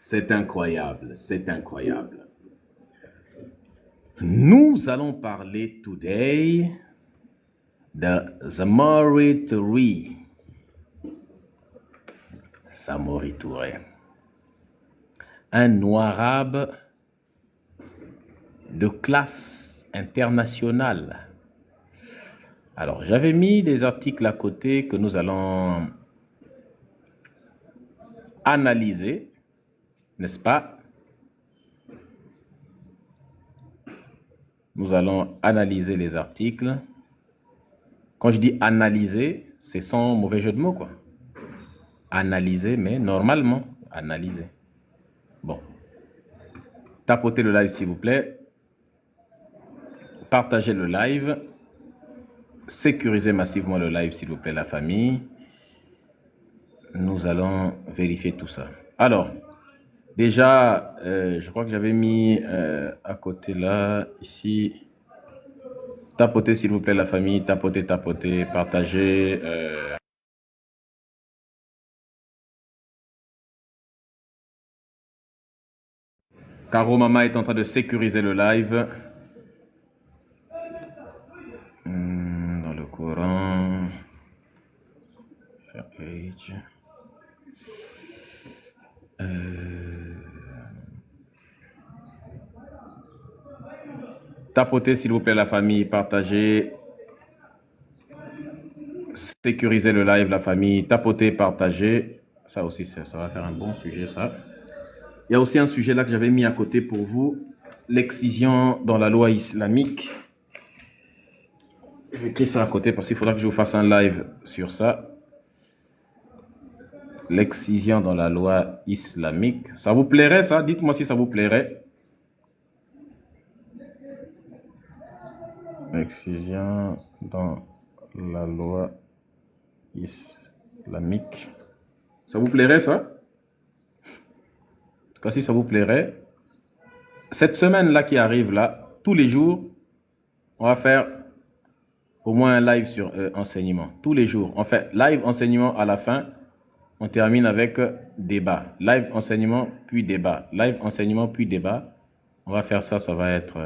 C'est incroyable, c'est incroyable. Nous allons parler today de Samori Touré. Samori Touré. Un noir-arabe de classe internationale. Alors, j'avais mis des articles à côté que nous allons analyser, n'est-ce pas? Nous allons analyser les articles. Quand je dis analyser, c'est sans mauvais jeu de mots, quoi. Analyser, mais normalement, analyser. Bon. Tapotez le live, s'il vous plaît. Partagez le live. Sécurisez massivement le live, s'il vous plaît, la famille. Nous allons vérifier tout ça. Alors, déjà, je crois que j'avais mis à côté là, ici. Tapotez, s'il vous plaît, la famille. Tapotez, tapotez, partagez. Caro Mama est en train de sécuriser le live. Dans le Coran. Page. Tapotez, s'il vous plaît, la famille. Partagez. Sécurisez le live, la famille. Tapotez, partagez. Ça aussi, ça va faire un bon sujet, ça. Il y a aussi un sujet là que j'avais mis à côté pour vous. L'excision dans la loi islamique. Je vais écrire ça à côté parce qu'il faudra que je vous fasse un live sur ça. L'excision dans la loi islamique. Ça vous plairait, ça? Dites-moi si ça vous plairait. L'excision dans la loi islamique. Ça vous plairait, ça? En tout cas, si ça vous plairait. Cette semaine-là qui arrive, là, tous les jours, on va faire au moins un live sur enseignement. Tous les jours. On fait live enseignement à la fin. On termine avec débat. Live enseignement, puis débat. Live enseignement, puis débat. On va faire ça, ça va être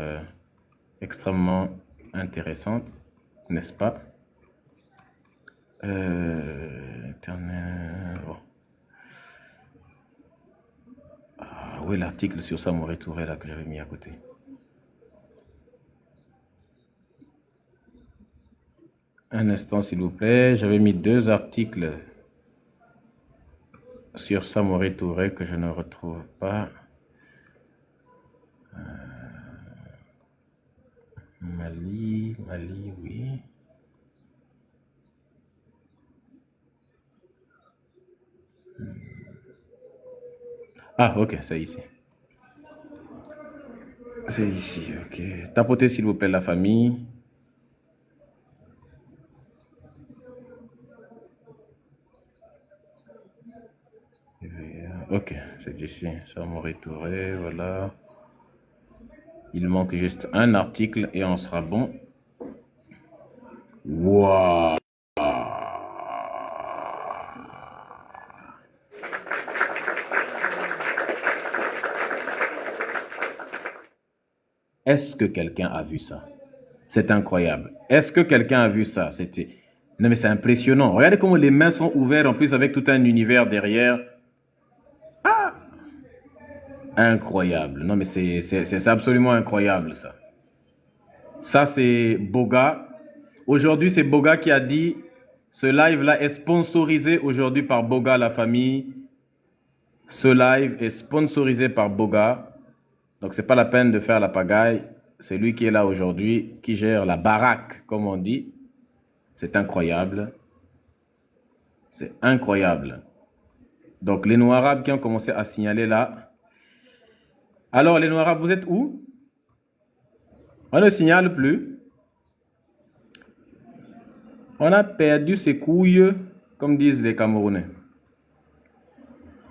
extrêmement intéressant, n'est-ce pas? Bon. Ah, où est l'article sur Samori Touré là que j'avais mis à côté? Un instant, s'il vous plaît. J'avais mis 2 articles sur Samori Touré que je ne retrouve pas. Mali, oui. Ah, ok, c'est ici. C'est ici, ok. Tapotez, s'il vous plaît, la famille. Ok, c'est ici. Samori Touré, voilà. Il manque juste un article et on sera bon. Waouh! Est-ce que quelqu'un a vu ça? C'est incroyable. Est-ce que quelqu'un a vu ça? Non mais c'est impressionnant. Regardez comment les mains sont ouvertes en plus avec tout un univers derrière. Ah! Incroyable. Non mais c'est absolument incroyable ça. Ça c'est Boga. Aujourd'hui c'est Boga qui a dit ce live là est sponsorisé aujourd'hui par Boga la famille. Ce live est sponsorisé par Boga. Donc c'est pas la peine de faire la pagaille. C'est lui qui est là aujourd'hui, qui gère la baraque, comme on dit. C'est incroyable. C'est incroyable. Donc les Noirs arabes qui ont commencé à signaler là. Alors les Noirs arabes, vous êtes où? On ne signale plus. On a perdu ses couilles, comme disent les Camerounais.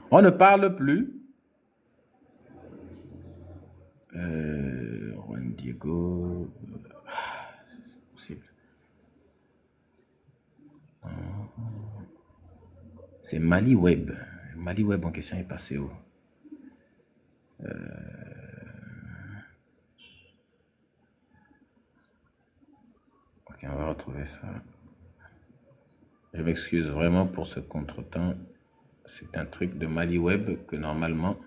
On ne parle plus. Juan Diego. C'est possible. C'est Mali Web. Mali Web en question est passé où? Ok, on va retrouver ça. Je m'excuse vraiment pour ce contretemps. C'est un truc de MaliWeb que normalement,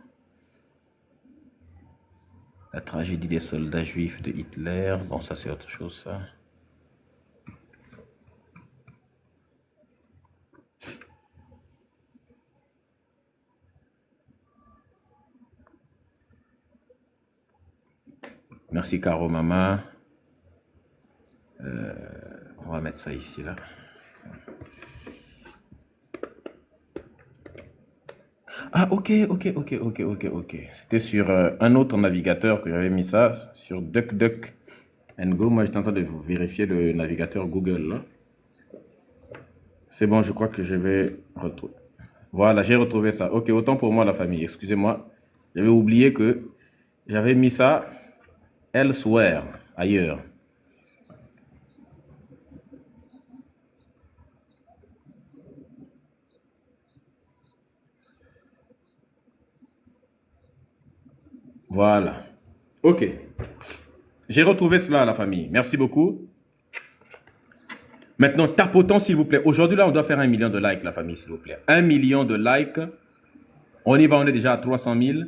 la tragédie des soldats juifs de Hitler, bon ça c'est autre chose ça. Merci Caro Mama. On va mettre ça ici là. Ah ok. C'était sur un autre navigateur que j'avais mis ça, sur DuckDuckGo. Moi j'étais en train de vérifier le navigateur Google là. C'est bon, je crois que je vais retrouver. Voilà, j'ai retrouvé ça. Ok, autant pour moi la famille, excusez-moi. J'avais oublié que j'avais mis ça elsewhere, ailleurs. Voilà. Ok. J'ai retrouvé cela, la famille. Merci beaucoup. Maintenant, tapotons, s'il vous plaît. Aujourd'hui, là, on doit faire 1 million de likes, la famille, s'il vous plaît. 1 million de likes. On y va, on est déjà à 300 000.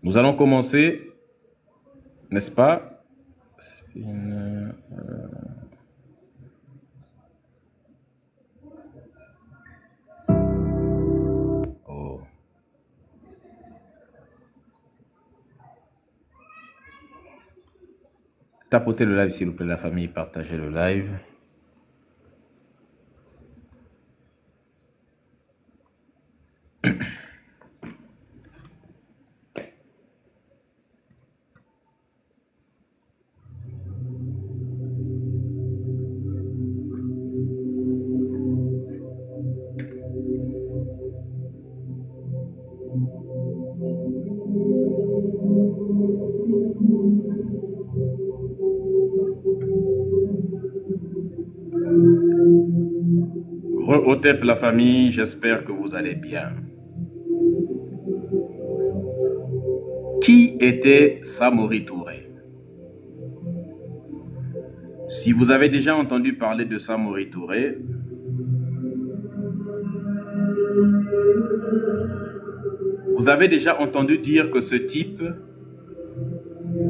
Nous allons commencer, n'est-ce pas? Oh. Tapotez le live, s'il vous plaît, la famille. Partagez le live. Re-Otep, la famille, j'espère que vous allez bien. Qui était Samori Touré? Si vous avez déjà entendu parler de Samori Touré, vous avez déjà entendu dire que ce type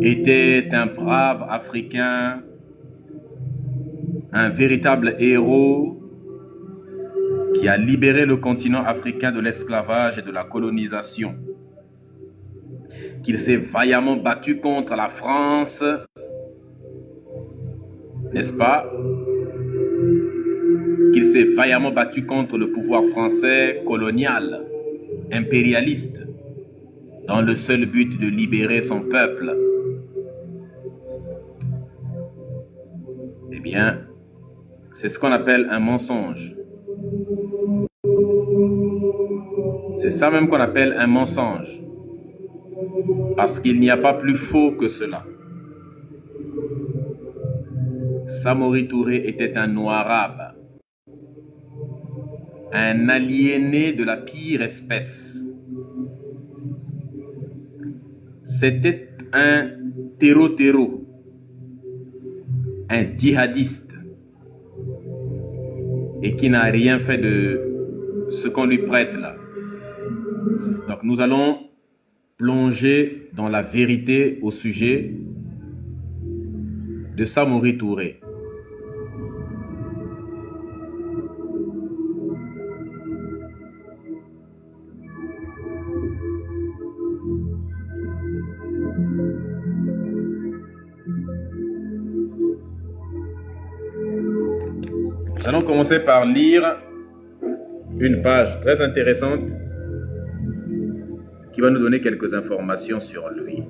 était un brave Africain, un véritable héros qui a libéré le continent africain de l'esclavage et de la colonisation, qu'il s'est vaillamment battu contre la France, n'est-ce pas? Qu'il s'est vaillamment battu contre le pouvoir français colonial, impérialiste, dans le seul but de libérer son peuple. Eh bien, c'est ce qu'on appelle un mensonge. C'est ça même qu'on appelle un mensonge. Parce qu'il n'y a pas plus faux que cela. Samori Touré était un noir-arabe, un aliéné de la pire espèce. C'était un terreau, un djihadiste, et qui n'a rien fait de ce qu'on lui prête là. Donc nous allons plonger dans la vérité au sujet de Samori Touré. Nous allons commencer par lire une page très intéressante qui va nous donner quelques informations sur lui.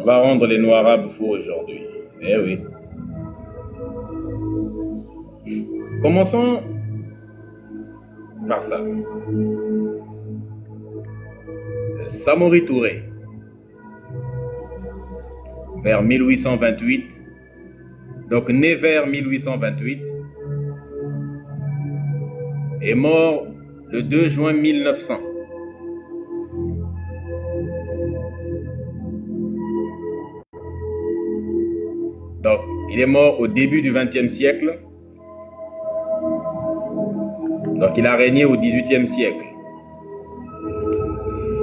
va rendre les Noirs arabes fous aujourd'hui. Eh oui. Commençons par ça. Samori Touré, vers 1828, donc né vers 1828, est mort le 2 juin 1900. Donc, il est mort au début du XXe siècle. Donc, il a régné au XVIIIe siècle.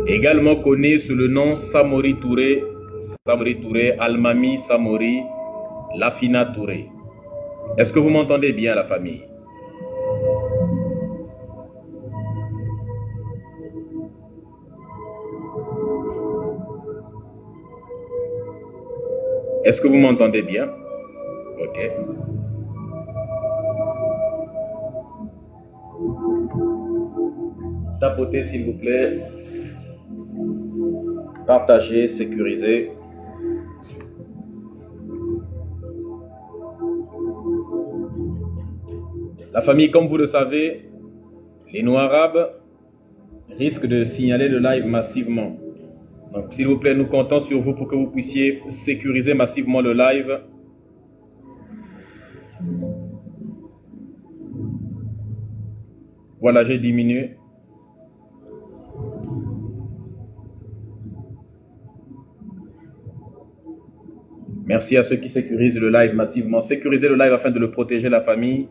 Également connu sous le nom Samori Touré, Almami Samori, Lafina Touré. Est-ce que vous m'entendez bien, la famille? Est-ce que vous m'entendez bien? Ok. Tapotez, s'il vous plaît. Partagez, sécurisez. La famille, comme vous le savez, les Noirs arabes risquent de signaler le live massivement. Donc, s'il vous plaît, nous comptons sur vous pour que vous puissiez sécuriser massivement le live. Voilà, j'ai diminué. Merci à ceux qui sécurisent le live massivement. Sécurisez le live afin de le protéger, la famille,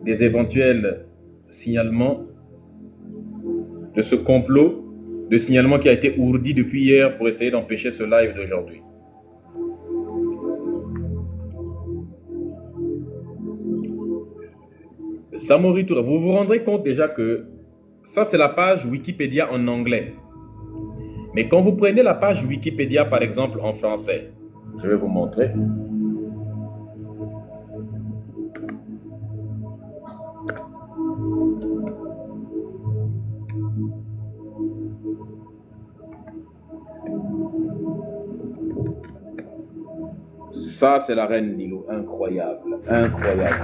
des éventuels signalements de ce complot de signalement qui a été ourdi depuis hier pour essayer d'empêcher ce live d'aujourd'hui. Samori Touré, vous vous rendrez compte déjà que ça c'est la page Wikipédia en anglais. Mais quand vous prenez la page Wikipédia par exemple en français, je vais vous montrer. Ça, c'est la reine Lilo. Incroyable. Incroyable.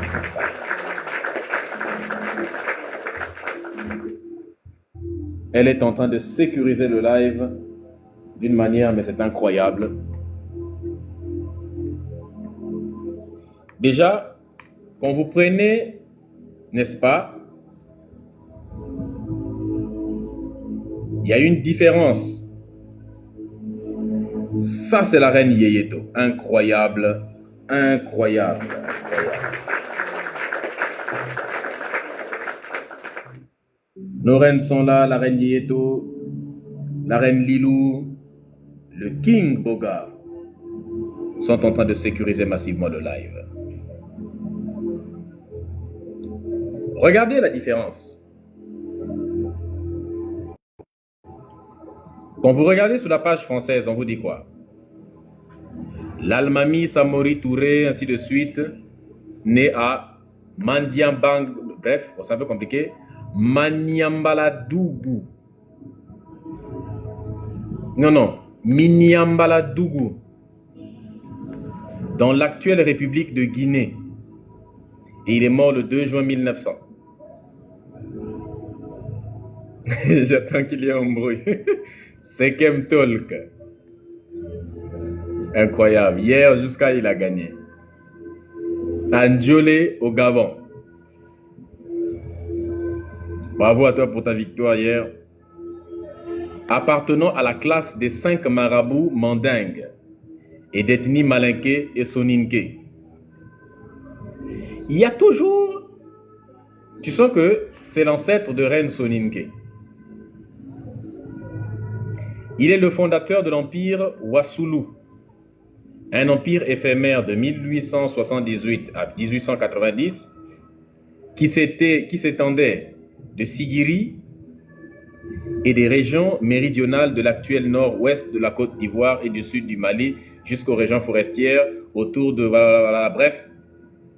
Elle est en train de sécuriser le live d'une manière, mais c'est incroyable. Déjà, quand vous prenez, n'est-ce pas, il y a une différence. Ça, c'est la reine Yeyeto. Incroyable, incroyable, incroyable. Nos reines sont là, la reine Yeyeto, la reine Lilou, le King Boga sont en train de sécuriser massivement le live. Regardez la différence. Quand vous regardez sur la page française, on vous dit quoi? L'Almami Samori Touré, ainsi de suite, né à Mandiambang, bref, c'est un peu compliqué, Maniambaladougou. Non, Miniambaladougou, dans l'actuelle République de Guinée. Et il est mort le 2 juin 1900. J'attends qu'il y ait un bruit. Sekem Tolk. Incroyable. Hier, jusqu'à il a gagné. Anjolé au Gabon. Bravo à toi pour ta victoire hier. Appartenant à la classe des 5 marabouts mandingues et d'ethnie malinké et soninké. Il y a toujours... Tu sens que c'est l'ancêtre de Reine Soninké. Il est le fondateur de l'empire Wassoulou, un empire éphémère de 1878 à 1890 qui s'étendait de Sigiri et des régions méridionales de l'actuel nord-ouest de la Côte d'Ivoire et du sud du Mali jusqu'aux régions forestières autour de... Bref,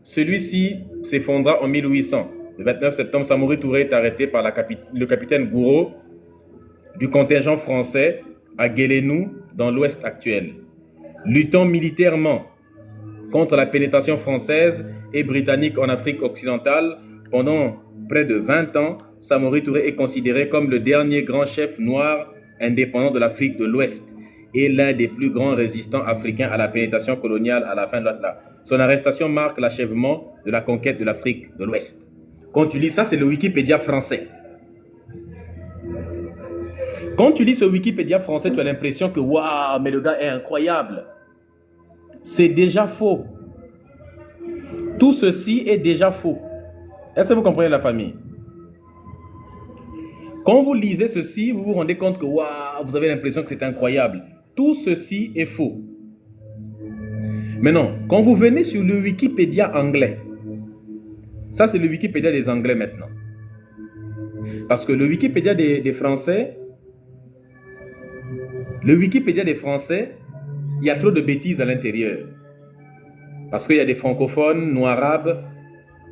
celui-ci s'effondra en 1800. Le 29 septembre, Samori Touré est arrêté par le capitaine Gouraud du contingent français à Guélénou, dans l'Ouest actuel, luttant militairement contre la pénétration française et britannique en Afrique occidentale pendant près de 20 ans. Samori Touré est considéré comme le dernier grand chef noir indépendant de l'Afrique de l'Ouest et l'un des plus grands résistants africains à la pénétration coloniale à la fin de l'Atlas. Son arrestation marque l'achèvement de la conquête de l'Afrique de l'Ouest. Quand tu lis ça, c'est le Wikipédia français. Quand tu lis ce Wikipédia français, tu as l'impression que waouh, mais le gars est incroyable. C'est déjà faux. Tout ceci est déjà faux. Est-ce que vous comprenez la famille? Quand vous lisez ceci, vous vous rendez compte que waouh, vous avez l'impression que c'est incroyable. Tout ceci est faux. Maintenant, quand vous venez sur le Wikipédia anglais, ça c'est le Wikipédia des Anglais maintenant. Parce que le Wikipédia des Français, il y a trop de bêtises à l'intérieur. Parce qu'il y a des francophones, noirs-arabes,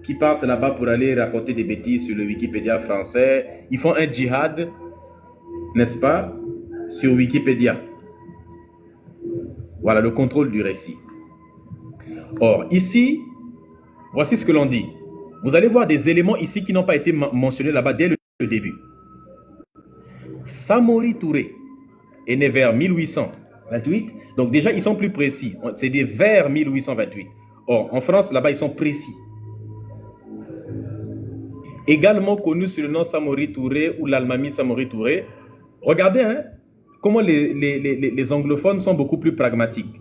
qui partent là-bas pour aller raconter des bêtises sur le Wikipédia français. Ils font un djihad, n'est-ce pas, sur Wikipédia. Voilà le contrôle du récit. Or, ici, voici ce que l'on dit. Vous allez voir des éléments ici qui n'ont pas été mentionnés là-bas dès le début. Samori Touré est né vers 1828. Donc déjà, ils sont plus précis. C'est des vers 1828. Or, en France, là-bas, ils sont précis. Également connu sous le nom Samori Touré ou l'Almami Samori Touré. Regardez comment les anglophones sont beaucoup plus pragmatiques.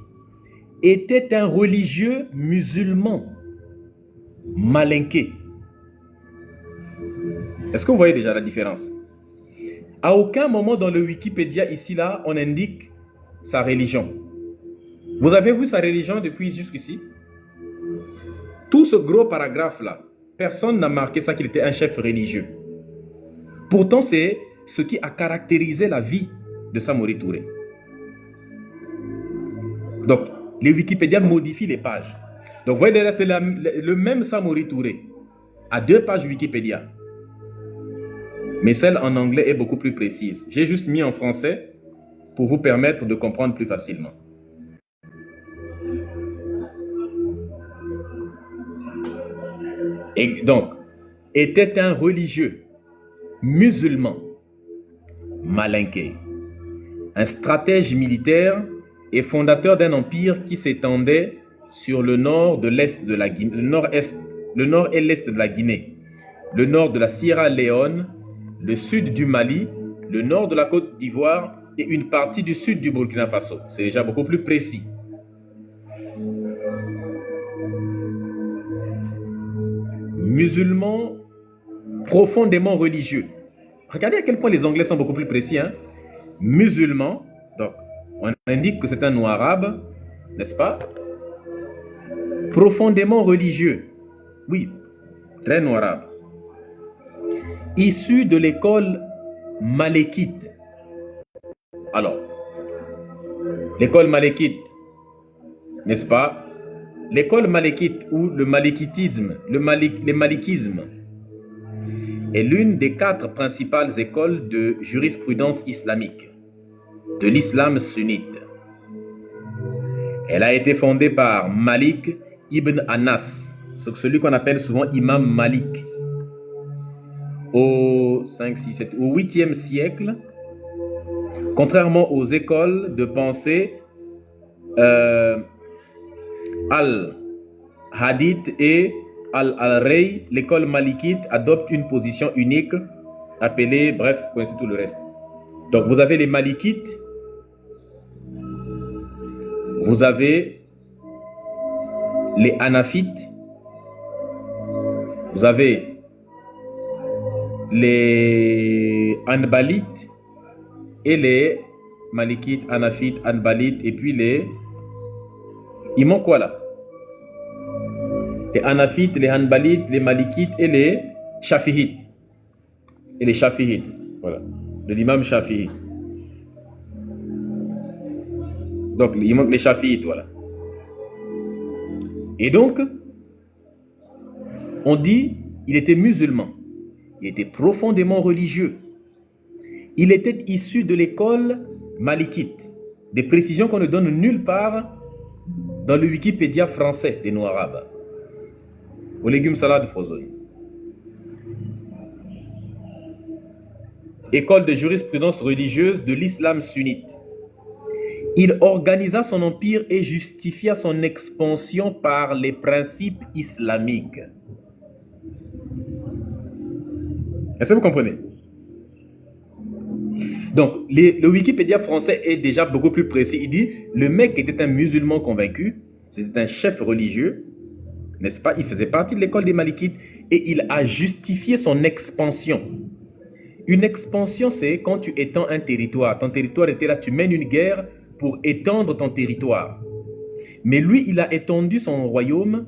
Était un religieux musulman malinqué. Est-ce que vous voyez déjà la différence? À aucun moment dans le Wikipédia, ici, là, on indique sa religion. Vous avez vu sa religion depuis jusqu'ici? Tout ce gros paragraphe-là, personne n'a marqué ça qu'il était un chef religieux. Pourtant, c'est ce qui a caractérisé la vie de Samori Touré. Donc, les Wikipédia modifient les pages. Donc, vous voyez là, c'est le même Samori Touré à 2 pages Wikipédia. Mais celle en anglais est beaucoup plus précise. J'ai juste mis en français pour vous permettre de comprendre plus facilement. Et donc, était un religieux musulman malinqué, un stratège militaire et fondateur d'un empire qui s'étendait sur le nord de l'est de la Guinée, le nord et l'est de la Guinée, le nord de la Sierra Leone, le sud du Mali, le nord de la Côte d'Ivoire et une partie du sud du Burkina Faso. C'est déjà beaucoup plus précis. Musulman profondément religieux. Regardez à quel point les Anglais sont beaucoup plus précis. Musulman, donc on indique que c'est un noir arabe, n'est-ce pas? Profondément religieux. Oui, très noir arabe. Issu de l'école malékite. Alors, l'école malékite, n'est-ce pas? L'école malékite ou le malékitisme, les malikismes est l'une des 4 principales écoles de jurisprudence islamique, de l'islam sunnite. Elle a été fondée par Malik ibn Anas, celui qu'on appelle souvent Imam Malik, au 8e siècle, contrairement aux écoles de pensée Al-Hadith et Al-Ray, l'école malikite adopte une position unique appelée, bref, vous connaissez tout le reste. Donc vous avez les malikites, vous avez les hanafites, vous avez les hanbalites et les malikites, hanafites, hanbalites et puis les... Ils manquent quoi là? Les hanafites, les hanbalites, les malikites et les shafihites. Et les shafihites, voilà, de l'imam Shafi'i. Donc il manque les shafihites, voilà. Et donc, on dit, il était musulman. Il était profondément religieux. Il était issu de l'école malikite. Des précisions qu'on ne donne nulle part dans le Wikipédia français des Noirs-Arabes. Aux légumes salades Fozoï. École de jurisprudence religieuse de l'islam sunnite. Il organisa son empire et justifia son expansion par les principes islamiques. Est-ce que vous comprenez? Donc, le Wikipédia français est déjà beaucoup plus précis. Il dit, le mec était un musulman convaincu, c'était un chef religieux, n'est-ce pas? Il faisait partie de l'école des Malikites et il a justifié son expansion. Une expansion, c'est quand tu étends un territoire. Ton territoire était là, tu mènes une guerre pour étendre ton territoire. Mais lui, il a étendu son royaume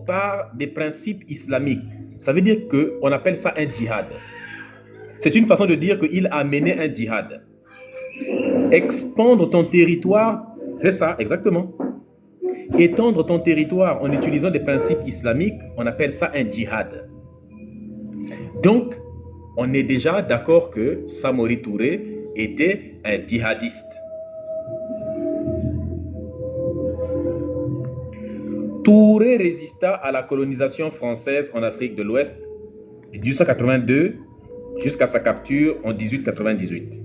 par des principes islamiques. Ça veut dire qu'on appelle ça un djihad. C'est une façon de dire qu'il a mené un djihad. Expandre ton territoire, c'est ça, exactement. Étendre ton territoire en utilisant des principes islamiques, on appelle ça un djihad. Donc, on est déjà d'accord que Samori Touré était un djihadiste. Touré résista à la colonisation française en Afrique de l'Ouest de 1882 jusqu'à sa capture en 1898.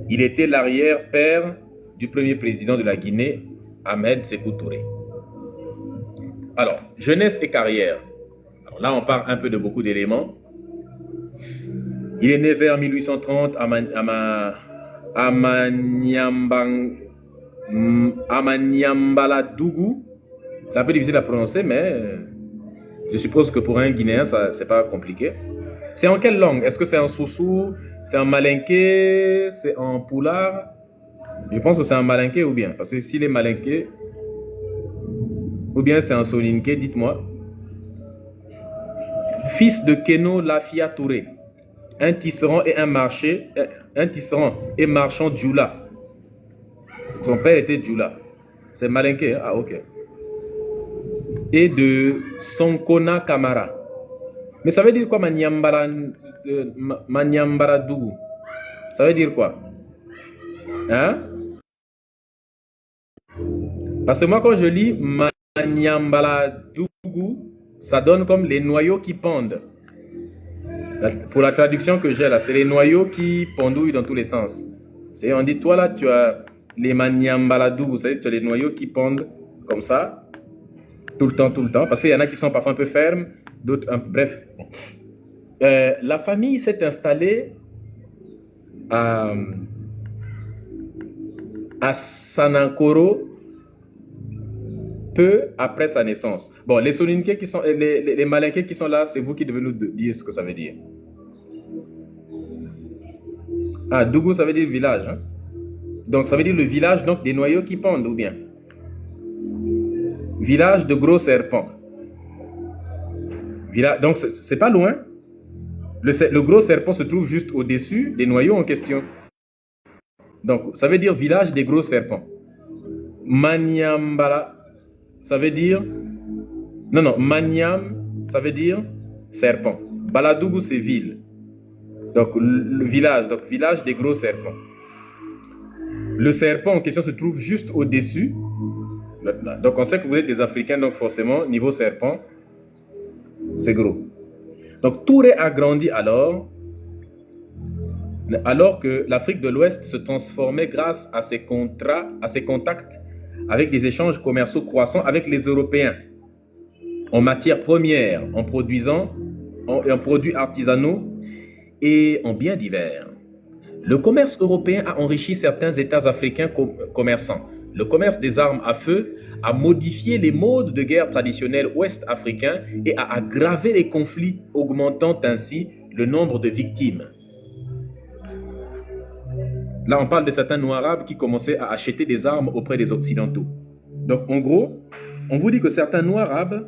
Il était l'arrière-père du premier président de la Guinée, Ahmed Sékou Touré. Alors, jeunesse et carrière. Alors là, on parle un peu de beaucoup d'éléments. Il est né vers 1830 à Amaniambaladougou. C'est un peu difficile à prononcer, mais je suppose que pour un Guinéen, c'est pas compliqué. C'est en quelle langue? Est-ce que c'est en Soussou? C'est en Malinké? C'est en Poulard? Je pense que c'est en Malinké ou bien. Parce que s'il est Malinké, ou bien c'est en Soninké, dites-moi. Fils de Keno Lafia Touré, un tisserand et marchand Djoula. Son père était Djoula. C'est Malinké, hein? Ah ok. Et de Sonkona Kamara. Mais ça veut dire quoi Maniambaradougou? Ça veut dire quoi? Hein? Parce que moi quand je lis Maniambaradougou, ça donne comme les noyaux qui pendent. Pour la traduction que j'ai là, c'est les noyaux qui pendouillent dans tous les sens. On dit, toi là, tu as les Maniambaradougou, c'est-à-dire tu as les noyaux qui pendent comme ça. Tout le temps. Parce qu'il y en a qui sont parfois un peu fermes, d'autres, bref. La famille s'est installée à Sanankoro peu après sa naissance. Bon, les Soninké qui sont, les Malinké qui sont là, c'est vous qui devez nous dire ce que ça veut dire. Ah, Dougou, ça veut dire village. Hein? Donc, ça veut dire le village donc, des noyaux qui pendent, ou bien? Village de gros serpents. Donc, c'est pas loin. Le gros serpent se trouve juste au-dessus des noyaux en question. Donc, ça veut dire village des gros serpents. Maniambala, ça veut dire... Non, Maniam, ça veut dire serpent. Baladougou, c'est ville. Donc, le village, donc village des gros serpents. Le serpent en question se trouve juste au-dessus. Donc, on sait que vous êtes des Africains, donc forcément, niveau serpent, c'est gros. Donc, Touré a grandi alors que l'Afrique de l'Ouest se transformait grâce à ses contacts avec des échanges commerciaux croissants avec les Européens en matières premières, en produits artisanaux et en biens divers. Le commerce européen a enrichi certains États africains commerçants. Le commerce des armes à feu a modifié les modes de guerre traditionnels ouest-africains et a aggravé les conflits, augmentant ainsi le nombre de victimes. Là, on parle de certains Noirs-Arabes qui commençaient à acheter des armes auprès des Occidentaux. Donc, en gros, on vous dit que certains Noirs-Arabes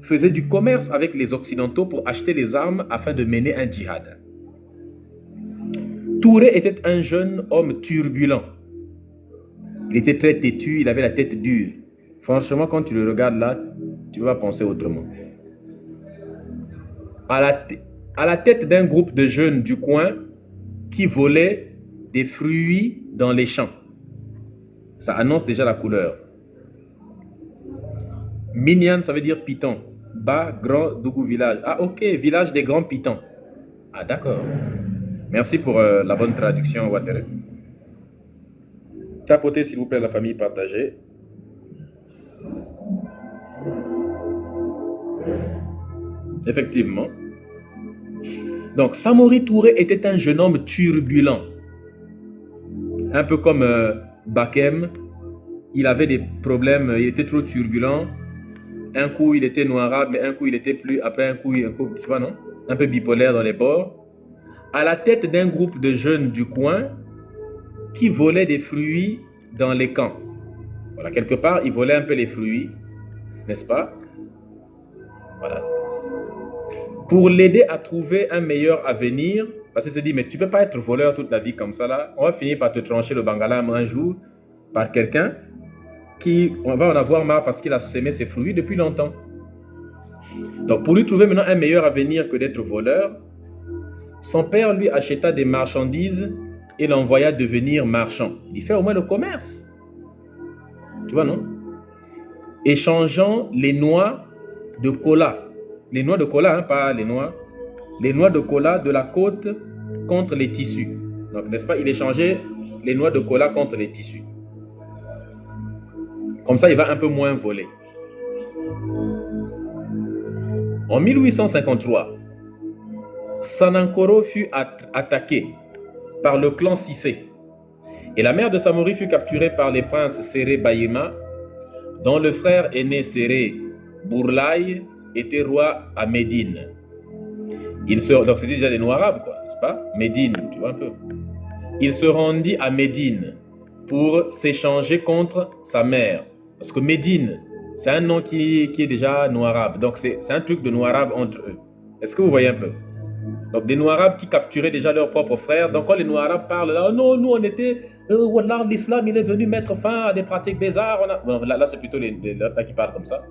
faisaient du commerce avec les Occidentaux pour acheter des armes afin de mener un djihad. Touré était un jeune homme turbulent. Il était très têtu, il avait la tête dure. Franchement, quand tu le regardes là, tu vas penser autrement. À la tête d'un groupe de jeunes du coin qui volaient des fruits dans les champs. Ça annonce déjà la couleur. Minyan, ça veut dire python. Ba, grand, Dougou village. Ah, ok, village des grands pythons. Ah, d'accord. Merci pour la bonne traduction, Watere. Tapotez, s'il vous plaît, la famille, partagée. Effectivement. Donc, Samori Touré était un jeune homme turbulent. Un peu comme Bakem. Il avait des problèmes, il était trop turbulent. Un coup, il était noirâtre, mais un coup, il était plus... Après un coup, tu vois, non? Un peu bipolaire dans les bords. À la tête d'un groupe de jeunes du coin qui volaient des fruits dans les camps. Voilà, quelque part, il volait un peu les fruits, n'est-ce pas? Voilà. Pour l'aider à trouver un meilleur avenir, parce qu'il se dit, mais tu ne peux pas être voleur toute la vie comme ça, là. On va finir par te trancher le bangalam un jour par quelqu'un qui, on va en avoir marre parce qu'il a semé ses fruits depuis longtemps. Donc, pour lui trouver maintenant un meilleur avenir que d'être voleur, son père lui acheta des marchandises et l'envoya devenir marchand. Il fait au moins le commerce. Tu vois, non? Échangeant les noix de cola. Les noix de cola, hein, pas les noix. Les noix de cola de la côte contre les tissus. Donc, n'est-ce pas? Il échangeait les noix de cola contre les tissus. Comme ça, il va un peu moins voler. En 1853, Sanankoro fut attaqué par le clan Sissé. Et la mère de Samori fut capturée par les princes Séré Bayema, dont le frère aîné Séré Bourlaï était roi à Médine. Donc c'était déjà des Noirs arabes, quoi, n'est-ce pas? Médine, tu vois un peu. Il se rendit à Médine pour s'échanger contre sa mère. Parce que Médine, c'est un nom qui est déjà noir-arabe. Donc c'est un truc de noir-arabe entre eux. Est-ce que vous voyez un peu? Donc des noirs-arabes qui capturaient déjà leurs propres frères. Donc quand les noirs-arabes parlent, là, non, nous on était, voilà, l'islam il est venu mettre fin à des pratiques bizarres. Bon, là c'est plutôt les autres qui parlent comme ça.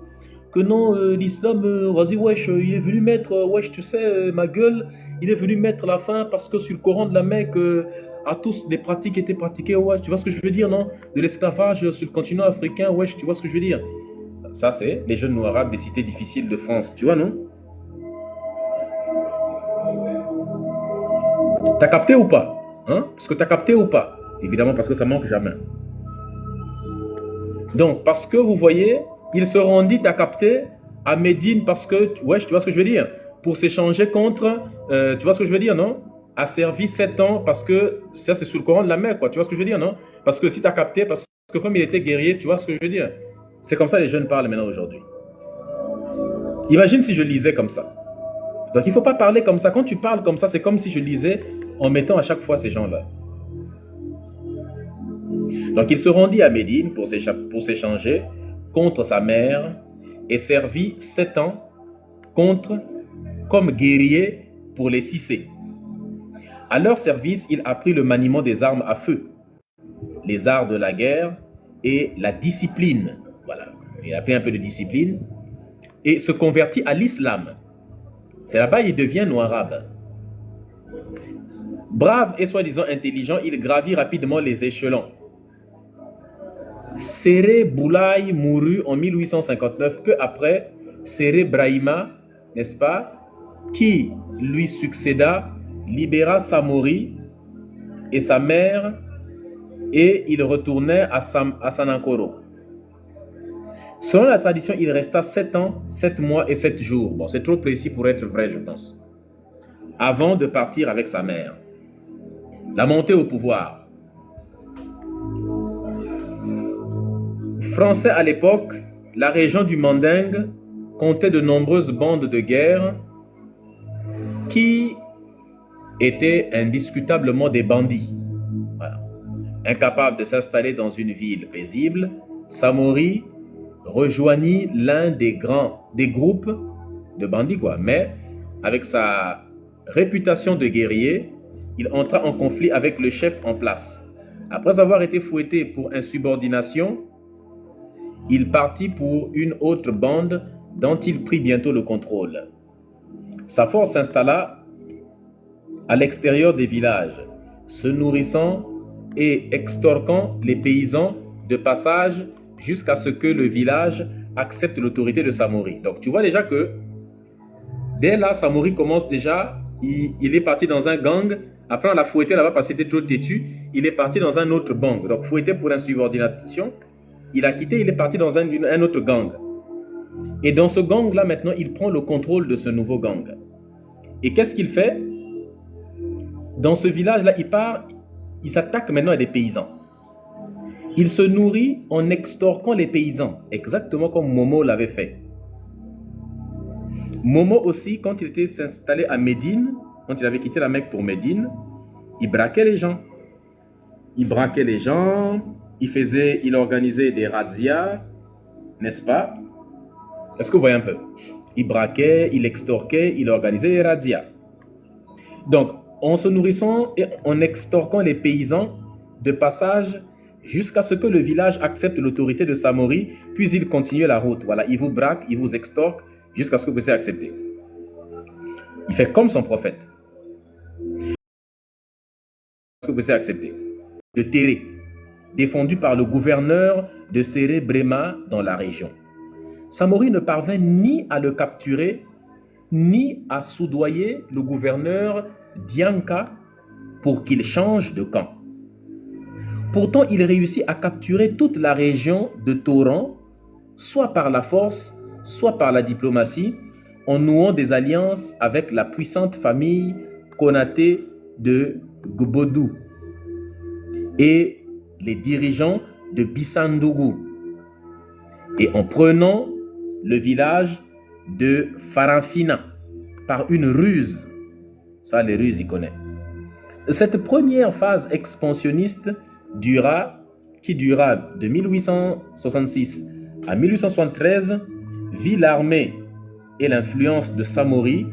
Que non, l'islam, vas-y, wesh, il est venu mettre, wesh, tu sais, ma gueule, il est venu mettre la fin parce que sur le Coran de la Mecque, à tous les pratiques étaient pratiquées, wesh, tu vois ce que je veux dire, non? De l'esclavage sur le continent africain, wesh, tu vois ce que je veux dire? Ça, c'est les jeunes noirs arabes des cités difficiles de France, tu vois, non? T'as capté ou pas? Hein? Parce que t'as capté ou pas? Évidemment, parce que ça manque jamais. Donc, parce que vous voyez, il se rendit à capter à Médine parce que, ouais, tu vois ce que je veux dire? Pour s'échanger contre, tu vois ce que je veux dire, non? A servi 7 ans parce que, ça c'est sous le Coran de la mer, quoi. Tu vois ce que je veux dire, non? Parce que si tu as capté, parce que comme il était guerrier, tu vois ce que je veux dire? C'est comme ça les jeunes parlent maintenant aujourd'hui. Imagine si je lisais comme ça. Donc il ne faut pas parler comme ça. Quand tu parles comme ça, c'est comme si je lisais en mettant à chaque fois ces gens-là. Donc il se rendit à Médine pour s'échanger contre sa mère et servit 7 ans comme guerrier pour les Cissés. À leur service, il apprit le maniement des armes à feu, les arts de la guerre et la discipline. Voilà, il a appris un peu de discipline et se convertit à l'islam. C'est là-bas qu'il devient noir-arabe. Brave et soi-disant intelligent, il gravit rapidement les échelons. Séré Boulaye mourut en 1859, peu après Séré Brahima, n'est-ce pas, qui lui succéda, libéra Samori et sa mère et il retournait à Sanankoro. Selon la tradition, il resta 7 ans, 7 mois et 7 jours. Bon, c'est trop précis pour être vrai, je pense. Avant de partir avec sa mère. La montée au pouvoir. Français à l'époque, la région du Mandingue comptait de nombreuses bandes de guerre qui étaient indiscutablement des bandits. Voilà. Incapable de s'installer dans une ville paisible, Samori rejoignit l'un des groupes de bandits, quoi. Mais avec sa réputation de guerrier, il entra en conflit avec le chef en place. Après avoir été fouetté pour insubordination, il partit pour une autre bande dont il prit bientôt le contrôle. Sa force s'installa à l'extérieur des villages, se nourrissant et extorquant les paysans de passage jusqu'à ce que le village accepte l'autorité de Samori. Donc tu vois déjà que dès là, Samori commence déjà, il est parti dans un gang, après on l'a fouetté là-bas parce qu'il était trop têtu, il est parti dans un autre gang. Donc fouetté pour insubordination, il a quitté, il est parti dans un autre gang. Et dans ce gang-là, maintenant, il prend le contrôle de ce nouveau gang. Et qu'est-ce qu'il fait? Dans ce village-là, il s'attaque maintenant à des paysans. Il se nourrit en extorquant les paysans, exactement comme Momo l'avait fait. Momo aussi, quand il était installé à Médine, quand il avait quitté la Mecque pour Médine, il braquait les gens. Il braquait les gens, il organisait des razzias, n'est-ce pas? Est-ce que vous voyez un peu? Il braquait, il extorquait, il organisait des razzias. Donc, en se nourrissant et en extorquant les paysans de passage jusqu'à ce que le village accepte l'autorité de Samori, puis il continue la route. Voilà, il vous braque, il vous extorque jusqu'à ce que vous puissiez accepter. Il fait comme son prophète. Ce que vous puissiez accepter. De Téré, défendu par le gouverneur de Séré Bréma dans la région. Samori ne parvint ni à le capturer, ni à soudoyer le gouverneur Dianka pour qu'il change de camp. Pourtant, il réussit à capturer toute la région de Toran, soit par la force, soit par la diplomatie, en nouant des alliances avec la puissante famille Konaté de Gbodou et les dirigeants de Bissandougou, et en prenant le village de Farafina par une ruse. Ça, les ruses, il connaît. Cette première phase expansionniste qui dura de 1866 à 1873, vit l'armée et l'influence de Samori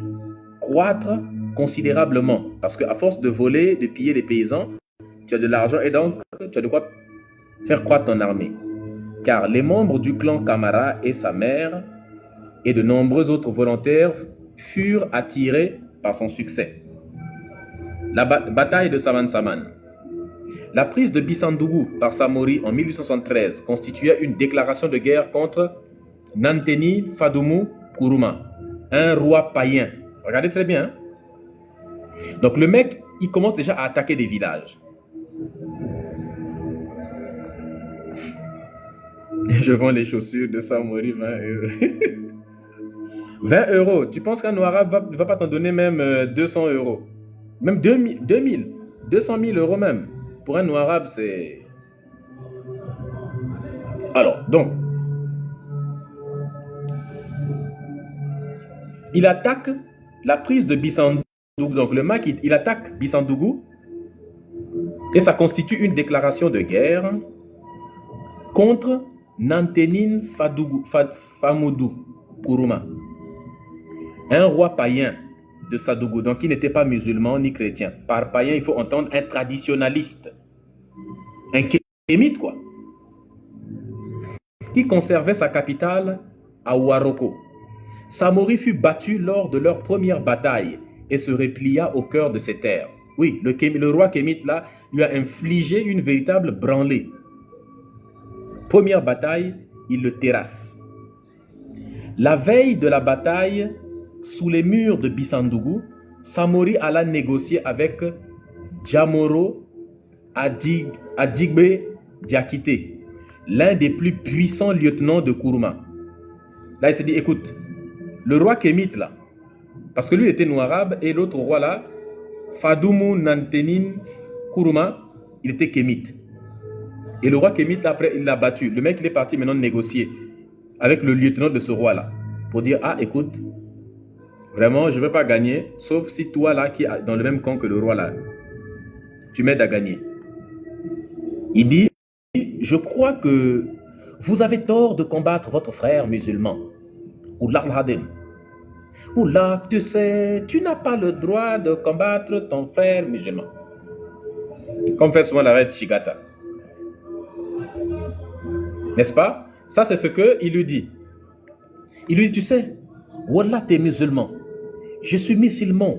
croître considérablement. Parce qu'à force de voler, de piller les paysans, tu as de l'argent et donc tu as de quoi faire croître ton armée. Car les membres du clan Kamara et sa mère et de nombreux autres volontaires furent attirés par son succès. La bataille de Saman-Saman. La prise de Bissandougou par Samori en 1873 constituait une déclaration de guerre contre Nanteni Fadoumu Kourouma, un roi païen. Regardez très bien. Donc le mec, il commence déjà à attaquer des villages. Je vends les chaussures de Samori 20 €. 20 €. Tu penses qu'un Arabe ne va pas t'en donner même 200 €? Même 2000, 200 000 € même. Pour un Arabe, c'est... Alors, donc, il attaque la prise de Bissandougou. Donc, le mec, il attaque Bissandougou et ça constitue une déclaration de guerre contre Nantenin Famoudou Kourouma, un roi païen de Sadougou, donc il n'était pas musulman ni chrétien. Par païen, il faut entendre un traditionnaliste, un kémite quoi, qui conservait sa capitale à Ouaroko. Samori fut battu lors de leur première bataille et se replia au cœur de ses terres. Oui, le roi kémite là lui a infligé une véritable branlée. Première bataille, il le terrasse. La veille de la bataille, sous les murs de Bissandougou, Samori alla négocier avec Djamoro Adigbe Diakité, l'un des plus puissants lieutenants de Kourouma. Là, il s'est dit, écoute, le roi kémite là, parce que lui était noirabe et l'autre roi là, Fadoumu Nantenin Kourouma, il était kémite. Et le roi kémite, après, il l'a battu. Le mec, il est parti maintenant négocier avec le lieutenant de ce roi-là pour dire, ah, écoute, vraiment, je ne vais pas gagner, sauf si toi, là, qui est dans le même camp que le roi, là, tu m'aides à gagner. Il dit, je crois que vous avez tort de combattre votre frère musulman. Ou l'Armadem. Ou là, tu sais, tu n'as pas le droit de combattre ton frère musulman. Comme fait souvent la reine Chigata. N'est-ce pas? Ça, c'est ce qu'il lui dit. Il lui dit, tu sais, Wallah, t'es musulman. Je suis musulman.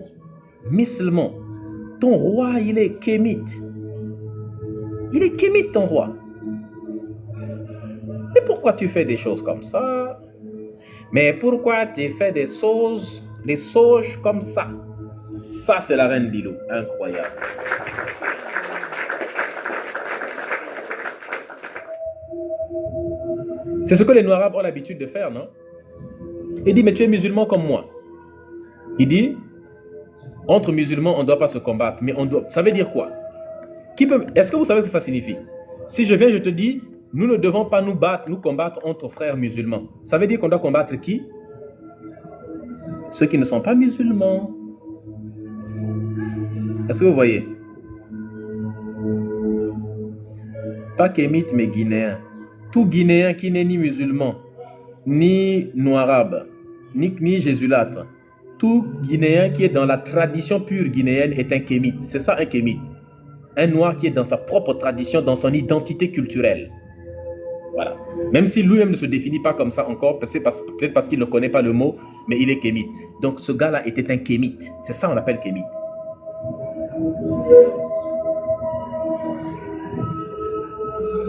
Ton roi, il est kémite. Il est kémite ton roi. Mais pourquoi tu fais des choses comme ça? Mais pourquoi tu fais des sauges comme ça? Ça, c'est la reine Lilou. Incroyable. C'est ce que les Noirs Arabes ont l'habitude de faire, non? Il dit, mais tu es musulman comme moi. Il dit, entre musulmans, on ne doit pas se combattre. Mais on doit. Ça veut dire quoi? Est-ce que vous savez ce que ça signifie? Si je viens, je te dis, nous ne devons pas nous combattre entre frères musulmans. Ça veut dire qu'on doit combattre qui? Ceux qui ne sont pas musulmans. Est-ce que vous voyez? Pas kémite, mais guinéen. Tout Guinéen qui n'est ni musulman, ni noir-arabe, ni jésulâtre, tout Guinéen qui est dans la tradition pure guinéenne est un kémite. C'est ça un kémite. Un noir qui est dans sa propre tradition, dans son identité culturelle. Voilà. Même si lui-même ne se définit pas comme ça encore, peut-être parce qu'il ne connaît pas le mot, mais il est kémite. Donc ce gars-là était un kémite. C'est ça qu'on appelle kémite.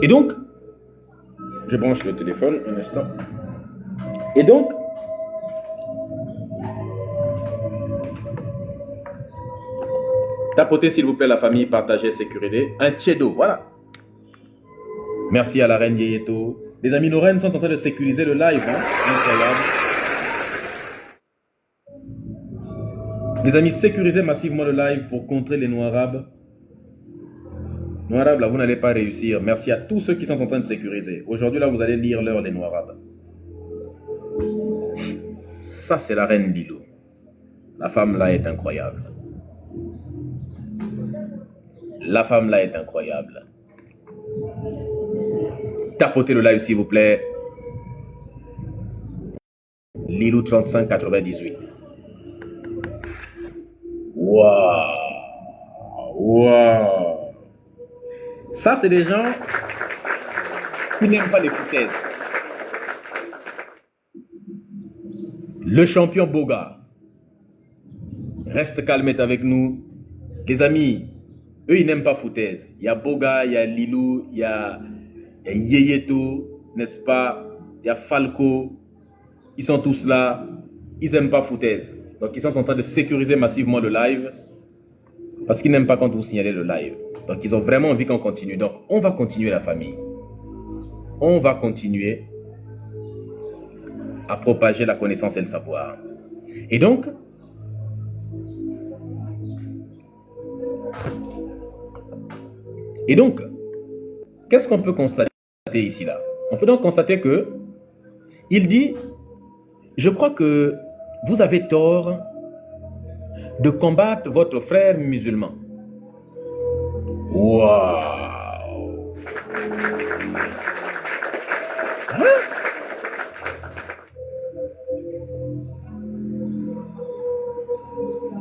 Et donc, je branche le téléphone un instant. Et donc, tapotez s'il vous plaît la famille, partagez, sécurité. Un tchedo, voilà. Merci à la reine Yeyeto. Les amis, nos reines sont en train de sécuriser le live. Hein? Incroyable. Les amis, sécurisez massivement le live pour contrer les Noirs Arabes. Noirs Arabes, là, vous n'allez pas réussir. Merci à tous ceux qui sont en train de sécuriser. Aujourd'hui, là, vous allez lire l'heure des Noirs Arabes. Ça, c'est la reine Lilou. La femme là est incroyable. La femme là est incroyable. Tapotez le live s'il vous plaît. Lilou 3598. Waouh. Waouh. Ça, c'est des gens qui n'aiment pas les foutaises. Le champion Boga. Reste calme, est avec nous. Les amis, eux, ils n'aiment pas foutaise. Il y a Boga, il y a Lilou, il y a Yeyeto, n'est-ce pas? Il y a Falco. Ils sont tous là. Ils n'aiment pas foutaise. Donc, ils sont en train de sécuriser massivement le live parce qu'ils n'aiment pas quand vous signalez le live. Donc, ils ont vraiment envie qu'on continue. Donc, on va continuer la famille. On va continuer à propager la connaissance et le savoir. Et donc, qu'est-ce qu'on peut constater ici là? On peut donc constater que il dit, je crois que vous avez tort de combattre votre frère musulman. Waouh! Hein?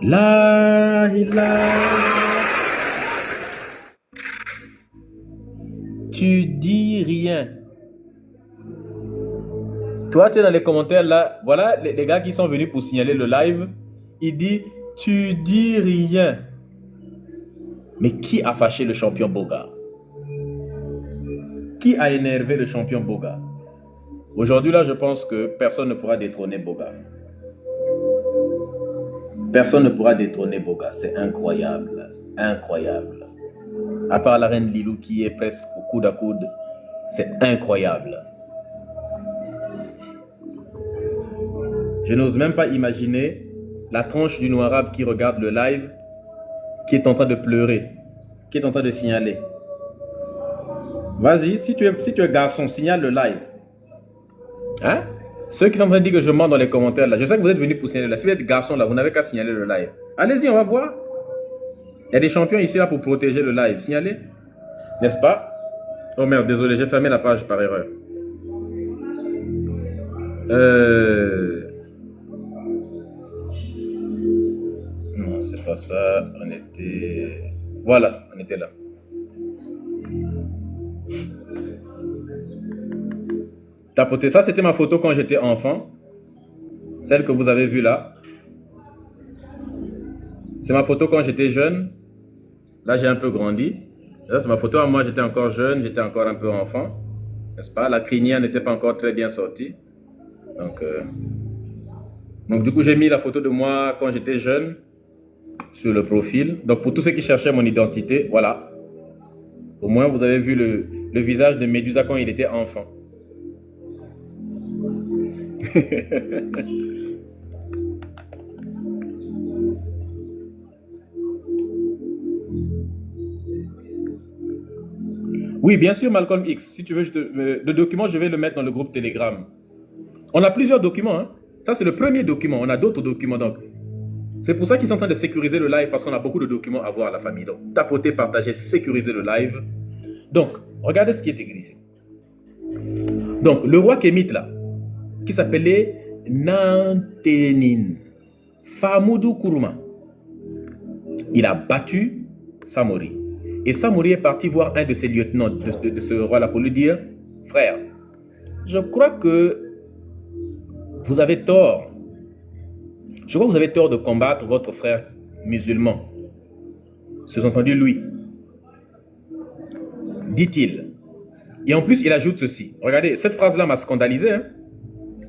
La ilaha. Tu dis rien. Toi, tu es dans les commentaires là. Voilà les gars qui sont venus pour signaler le live. Il dit, tu dis rien. Mais qui a fâché le champion Boga? Qui a énervé le champion Boga? Aujourd'hui là, je pense que personne ne pourra détrôner Boga. Personne ne pourra détrôner Boga. C'est incroyable. Incroyable. À part la reine Lilou qui est presque au coude à coude. C'est incroyable. Je n'ose même pas imaginer la tranche du noir arabe qui regarde le live, qui est en train de pleurer, qui est en train de signaler. Vas-y, si tu es garçon, signale le live. Hein? Ceux qui sont en train de dire que je mens dans les commentaires là, je sais que vous êtes venus pour signaler là. Si vous êtes garçon là, vous n'avez qu'à signaler le live. Allez-y, on va voir. Il y a des champions ici là pour protéger le live. Signalez. N'est-ce pas? Oh merde, désolé, j'ai fermé la page par erreur. Non, c'est pas ça. On était... Voilà, on était là. Tapoter. Ça, c'était ma photo quand j'étais enfant. Celle que vous avez vue là. C'est ma photo quand j'étais jeune. Là, j'ai un peu grandi. Là, c'est ma photo à moi, j'étais encore jeune, j'étais encore un peu enfant, n'est-ce pas? La crinière n'était pas encore très bien sortie. Donc, du coup, j'ai mis la photo de moi quand j'étais jeune sur le profil. Donc, pour tous ceux qui cherchaient mon identité, voilà. Au moins, vous avez vu le visage de Médusa quand il était enfant. Oui, bien sûr, Malcolm X. Si tu veux, le document, je vais le mettre dans le groupe Telegram. On a plusieurs documents. Hein. Ça, c'est le premier document. On a d'autres documents. Donc, c'est pour ça qu'ils sont en train de sécuriser le live parce qu'on a beaucoup de documents à voir à la famille. Donc, tapoter, partager, sécuriser le live. Donc, regardez ce qui est écrit ici. Donc, le roi Kémite, là, qui s'appelait Nantenin Famoudou Kourouma, il a battu Samori. Et Samori est parti voir un de ses lieutenants de ce roi-là pour lui dire, frère, je crois que vous avez tort. Je crois que vous avez tort de combattre votre frère musulman. Sous-entendu, lui. Dit-il. Et en plus, il ajoute ceci. Regardez, cette phrase-là m'a scandalisé. Hein.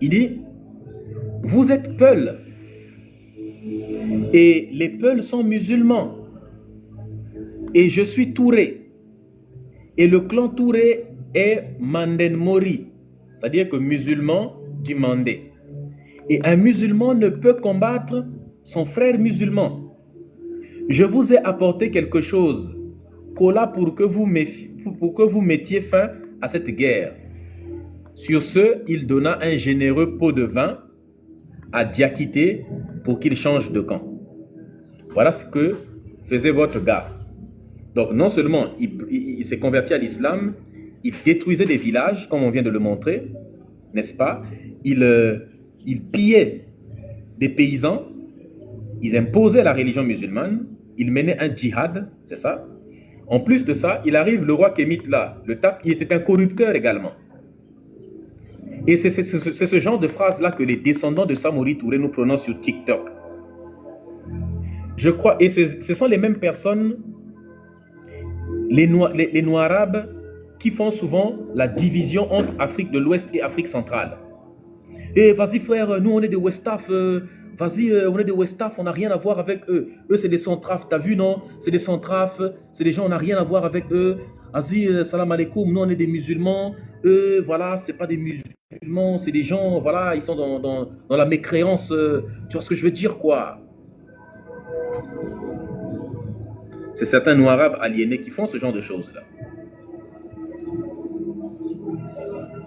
Il dit, vous êtes Peuls. Et les Peuls sont musulmans. Et je suis Touré. Et le clan Touré est Manden Mori. C'est-à-dire que musulman du Mandé. Et un musulman ne peut combattre son frère musulman. Je vous ai apporté quelque chose, Kola, pour que vous mettiez fin à cette guerre. Sur ce, il donna un généreux pot de vin à Diakité pour qu'il change de camp. Voilà ce que faisait votre gars. Donc non seulement il s'est converti à l'islam, il détruisait des villages, comme on vient de le montrer, n'est-ce pas? Il pillait des paysans, ils imposaient la religion musulmane, il menait un djihad, c'est ça? En plus de ça, il arrive, le roi Kémite là, il était un corrupteur également. Et c'est ce genre de phrase-là que les descendants de Samori Touré nous prononcent sur TikTok. Je crois, et ce sont les mêmes personnes, les Noirs-Arabes, qui font souvent la division entre Afrique de l'Ouest et Afrique centrale. Et vas-y frère, nous on est des Westaf, vas-y, on est des Westaf, on n'a rien à voir avec eux. Eux c'est des Centrafs, t'as vu non? C'est des Centrafs, c'est des gens, on n'a rien à voir avec eux. Vas-y, salam alaikum, nous on est des musulmans. Eux, voilà, c'est pas des musulmans, c'est des gens, voilà, ils sont dans la mécréance. Tu vois ce que je veux dire, quoi? C'est certains Noirs-Arabes aliénés qui font ce genre de choses-là.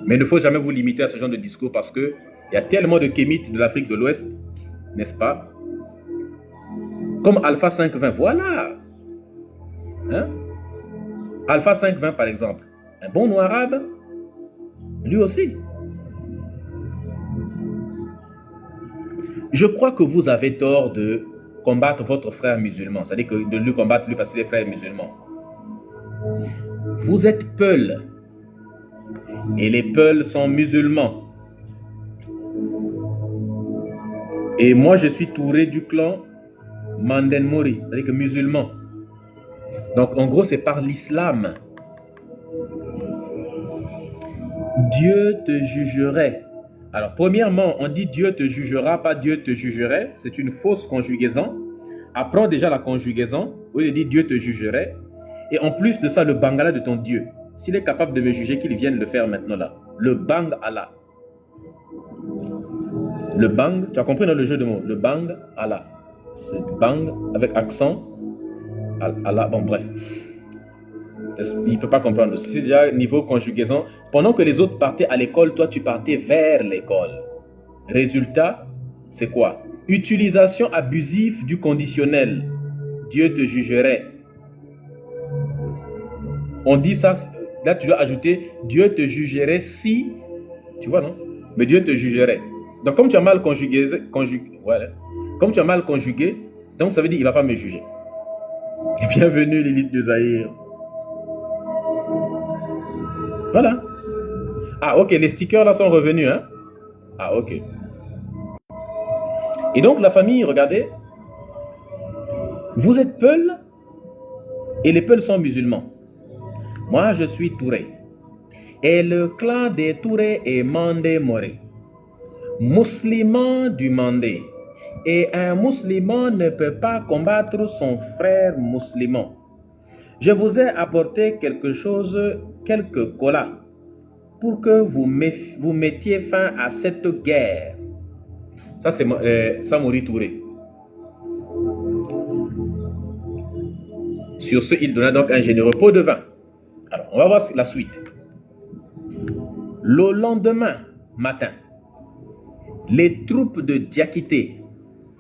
Mais il ne faut jamais vous limiter à ce genre de discours parce qu'il y a tellement de kémites de l'Afrique de l'Ouest, n'est-ce pas? Comme Alpha 520, voilà. Hein? Alpha 520 par exemple, un bon noir arabe, lui aussi. Je crois que vous avez tort de combattre votre frère musulman, c'est-à-dire de lui combattre lui parce qu'il est frère musulman. Vous êtes Peuls. Et les Peuls sont musulmans. Et moi, je suis Touré du clan Manden Mori, c'est-à-dire que musulman. Donc, en gros, c'est par l'islam. Dieu te jugerait. Alors, premièrement, on dit Dieu te jugera, pas Dieu te jugerait. C'est une fausse conjugaison. Apprends déjà la conjugaison. Où il dit Dieu te jugerait. Et en plus de ça, le bangala de ton Dieu. S'il est capable de me juger, qu'il vienne le faire maintenant là. Le bang Allah. Le bang, tu as compris dans le jeu de mots. Le bang Allah. C'est bang avec accent. Allah, bon bref. Il ne peut pas comprendre. C'est déjà niveau conjugaison. Pendant que les autres partaient à l'école, toi tu partais vers l'école. Résultat, c'est quoi? Utilisation abusive du conditionnel. Dieu te jugerait. On dit ça, là tu dois ajouter Dieu te jugerait si, tu vois non? Mais Dieu te jugerait. Donc comme tu as mal conjugué, voilà. Comme tu as mal conjugué, donc ça veut dire il ne va pas me juger. Bienvenue l'élite de Zaïre. Voilà. Ah ok, les stickers là sont revenus, hein? Ah ok. Et donc la famille, regardez, vous êtes Peuls et les Peuls sont musulmans. Moi, je suis Touré. Et le clan des Touré est Mandé Moré. Musulman du Mandé. Et un musulman ne peut pas combattre son frère musulman. Je vous ai apporté quelque chose, quelques colas, pour que vous mettiez fin à cette guerre. Ça, c'est Samori Touré. Sur ce, il donna donc un généreux pot de vin. Alors, on va voir la suite. Le lendemain matin, les troupes de Diakité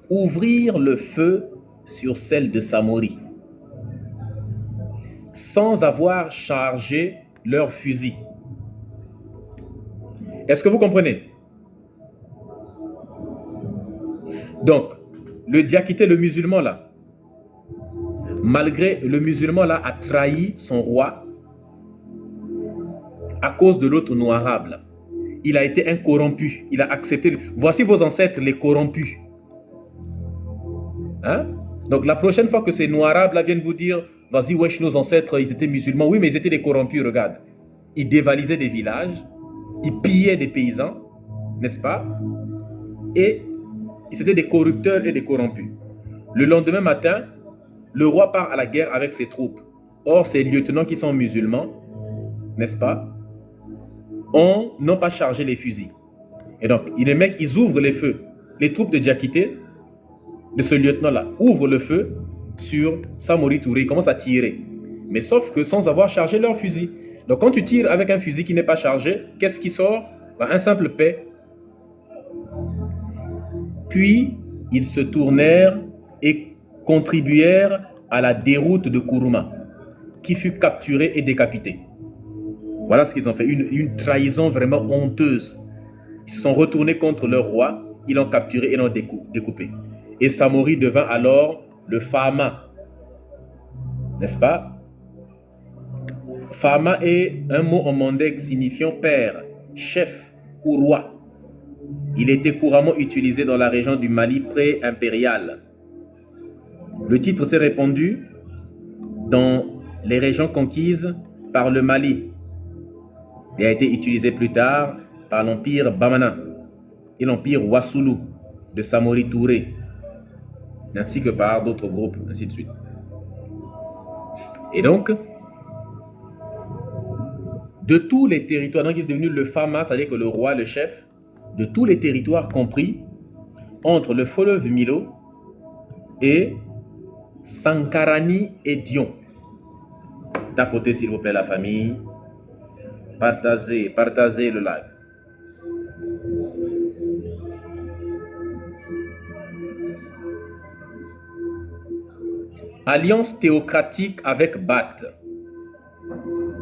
ouvrirent le feu sur celle de Samori, sans avoir chargé leurs fusils. Est-ce que vous comprenez? Donc, le Diakité, le musulman là, malgré le musulman là a trahi son roi à cause de l'autre noirable. Il a été un corrompu. Il a accepté. Voici vos ancêtres, les corrompus. Hein? Donc la prochaine fois que ces noirables là viennent vous dire, vas-y, wesh, nos ancêtres, ils étaient musulmans. Oui, mais ils étaient des corrompus, regarde. Ils dévalisaient des villages, ils pillaient des paysans, n'est-ce pas? Et ils étaient des corrupteurs et des corrompus. Le lendemain matin, le roi part à la guerre avec ses troupes. Or, ces lieutenants qui sont musulmans, n'est-ce pas, n'ont pas chargé les fusils. Et donc, les mecs, ils ouvrent les feux. Les troupes de Diakité, de ce lieutenant-là, ouvrent le feu sur Samori Touré. Ils commencent à tirer. Mais sauf que sans avoir chargé leur fusil. Donc, quand tu tires avec un fusil qui n'est pas chargé, qu'est-ce qui sort? Un simple paix. Puis, ils se tournèrent et contribuèrent à la déroute de Kourouma, qui fut capturé et décapité. Voilà ce qu'ils ont fait, une trahison vraiment honteuse. Ils se sont retournés contre leur roi, ils l'ont capturé et l'ont découpé. Et Samori devint alors le Fahama, n'est-ce pas? Fahama est un mot en mandingue signifiant père, chef ou roi. Il était couramment utilisé dans la région du Mali pré-impérial. Le titre s'est répandu dans les régions conquises par le Mali. Il a été utilisé plus tard par l'empire Bamana et l'empire Wassoulou de Samori Touré, ainsi que par d'autres groupes, ainsi de suite. Et donc, de tous les territoires, donc il est devenu le Fahama, c'est-à-dire que le roi, le chef, de tous les territoires compris entre le fleuve Milo et Sankarani et Dion. Tapotez s'il vous plaît la famille. Partagez le live. Alliance théocratique avec Bat.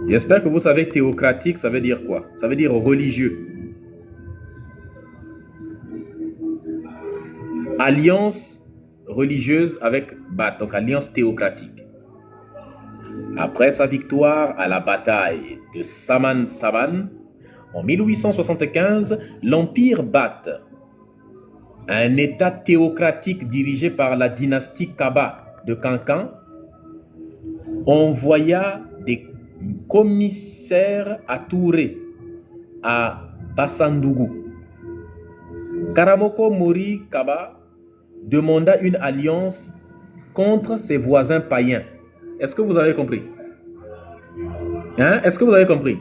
J'espère que vous savez théocratique, ça veut dire quoi? Ça veut dire religieux. Alliance religieuse avec Bat, donc alliance théocratique. Après sa victoire à la bataille de Saman Saban, en 1875, l'Empire Bat, un État théocratique dirigé par la dynastie Kaba de Kankan, envoya des commissaires à Touré, à Bassandougou. Karamoko Mori Kaba demanda une alliance contre ses voisins païens. Est-ce que vous avez compris? Hein? Est-ce que vous avez compris?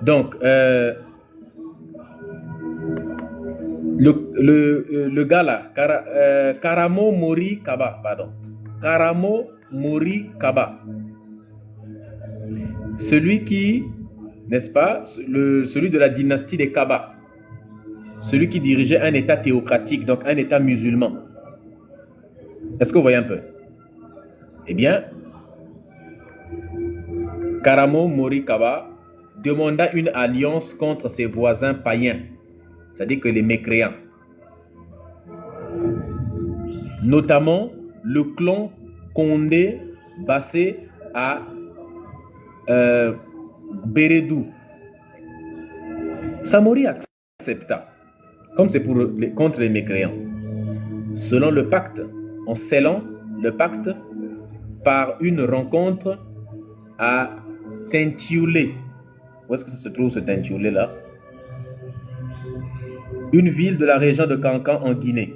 Donc, le gars là, Karamo Mori Kaba, pardon. Karamo Mori Kaba. Celui qui, n'est-ce pas, celui de la dynastie des Kaba. Celui qui dirigeait un État théocratique, donc un État musulman. Est-ce que vous voyez un peu? Eh bien, Karamo Mori Kaba demanda une alliance contre ses voisins païens, c'est-à-dire que les mécréants. Notamment le clan Kondé Bassé à Bérédou. Samori accepta, comme c'est contre les mécréants, selon le pacte, en scellant le pacte par une rencontre à Tintioulet. Où est-ce que ça se trouve, ce Tintioulet-là? Une ville de la région de Kankan en Guinée.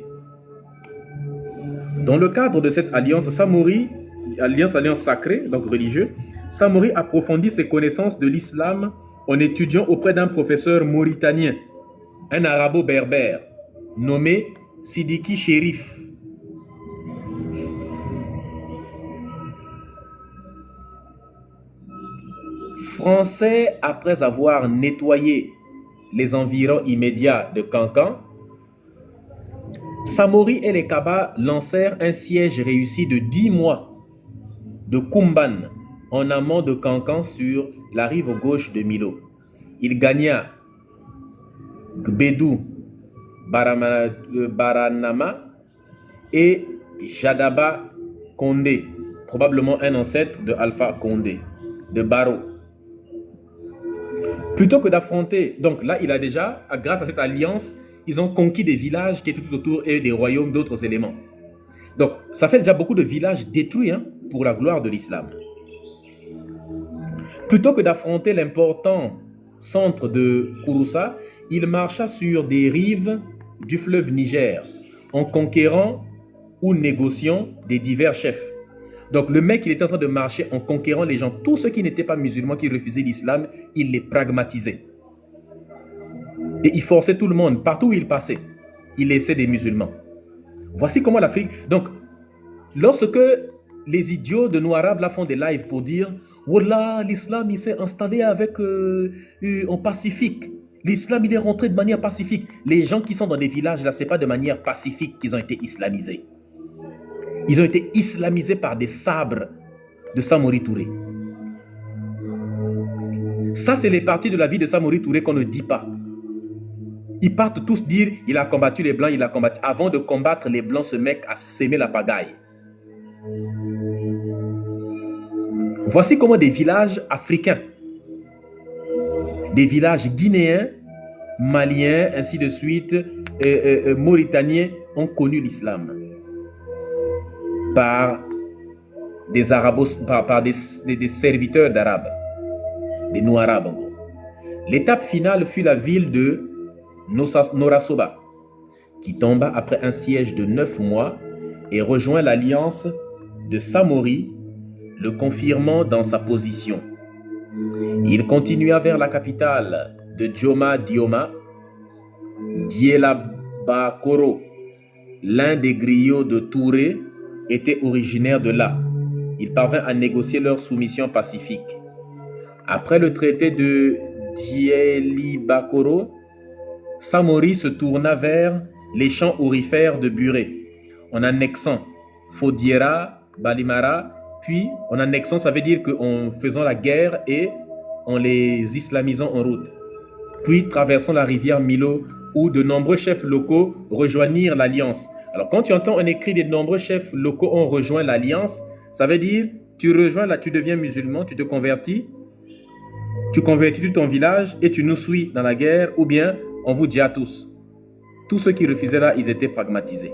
Dans le cadre de cette alliance, Samori, alliance sacrée, donc religieux, Samori approfondit ses connaissances de l'islam en étudiant auprès d'un professeur mauritanien, un arabo-berbère, nommé Sidiki Chérif. Français, après avoir nettoyé les environs immédiats de Kankan, Samori et les Kaba lancèrent un siège réussi de 10 mois de Kumban, en amont de Kankan sur la rive gauche de Milo. Il gagna Gbedou Baranama et Jadaba Kondé, probablement un ancêtre de Alpha Condé, de Baro. Plutôt que d'affronter, donc là il a déjà, grâce à cette alliance, ils ont conquis des villages qui étaient tout autour et des royaumes d'autres éléments. Donc ça fait déjà beaucoup de villages détruits pour la gloire de l'islam. Plutôt que d'affronter l'important centre de Kouroussa, il marcha sur des rives du fleuve Niger en conquérant ou négociant des divers chefs. Donc le mec, il était en train de marcher en conquérant les gens. Tous ceux qui n'étaient pas musulmans, qui refusaient l'islam, il les pragmatisait. Et il forçait tout le monde, partout où il passait. Il laissait des musulmans. Voici comment l'Afrique... Donc, lorsque les idiots de nous arabes là font des lives pour dire « Wallah, l'islam, il s'est installé avec en pacifique. L'islam, il est rentré de manière pacifique. » Les gens qui sont dans des villages là, ce n'est pas de manière pacifique qu'ils ont été islamisés. Ils ont été islamisés par des sabres de Samori Touré. Ça, c'est les parties de la vie de Samori Touré qu'on ne dit pas. Ils partent tous dire il a combattu les Blancs, il a combattu. Avant de combattre les Blancs, ce mec a sémé la pagaille. Voici comment des villages africains, des villages guinéens, maliens, ainsi de suite, mauritaniens ont connu l'islam. Par des arabos, par des serviteurs d'arabes, des no-arabes en gros. L'étape finale fut la ville de Norasoba, qui tomba après un siège de 9 mois et rejoint l'alliance de Samori, le confirmant dans sa position. Il continua vers la capitale de Djoma Dioma, Dielabakoro, l'un des griots de Touré, était originaire de là. Il parvint à négocier leur soumission pacifique. Après le traité de Dielibakoro, Samori se tourna vers les champs aurifères de Buré, en annexant Fodiera, Balimara, puis en annexant, ça veut dire qu'en faisant la guerre et en les islamisant en route. Puis traversant la rivière Milo, où de nombreux chefs locaux rejoignirent l'alliance. Alors, quand tu entends un écrit des nombreux chefs locaux ont rejoint l'alliance, ça veut dire tu rejoins là, tu deviens musulman, tu te convertis, tu convertis tout ton village et tu nous suis dans la guerre, ou bien on vous dit à tous. Tous ceux qui refusaient là, ils étaient pragmatisés.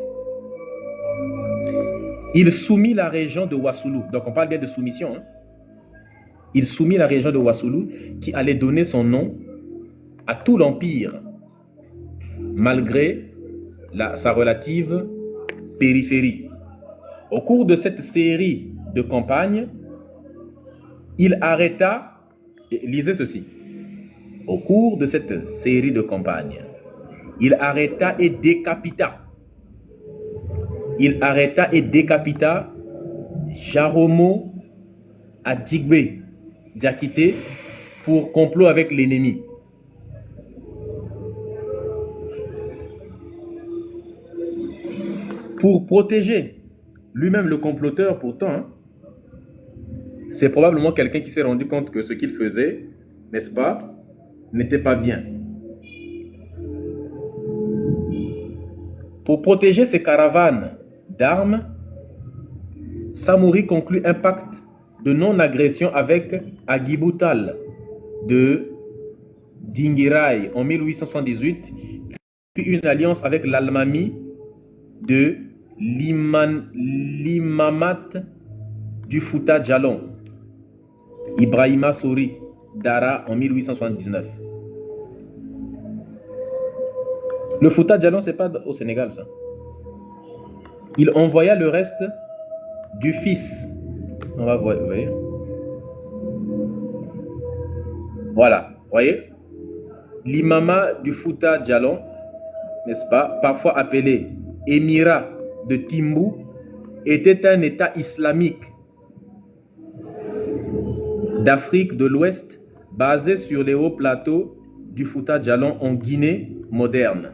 Il soumit la région de Wassoulou. Donc on parle bien de soumission. Il soumit la région de Wassoulou qui allait donner son nom à tout l'empire, malgré sa relative périphérie. Au cours de cette série de campagnes, il arrêta, lisez ceci, au cours de cette série de campagnes, il arrêta et décapita Jaromo Adigbe Diakité pour complot avec l'ennemi. Pour protéger lui-même le comploteur, pourtant, c'est probablement quelqu'un qui s'est rendu compte que ce qu'il faisait, n'est-ce pas, n'était pas bien. Pour protéger ses caravanes d'armes, Samori conclut un pacte de non-agression avec Agiboutal de Dingirai en 1878, puis une alliance avec l'Almami de Limamat du Fouta Djalon. Ibrahima Souri Dara en 1879. Le Fouta Djallon, c'est pas au Sénégal, ça. Il envoya le reste du fils. On va voir, vous voyez. Voilà, vous voyez. L'imama du Fouta Djallon, n'est-ce pas, parfois appelé émirat de Timbou, était un État islamique d'Afrique de l'Ouest basé sur les hauts plateaux du Fouta Djallon en Guinée moderne.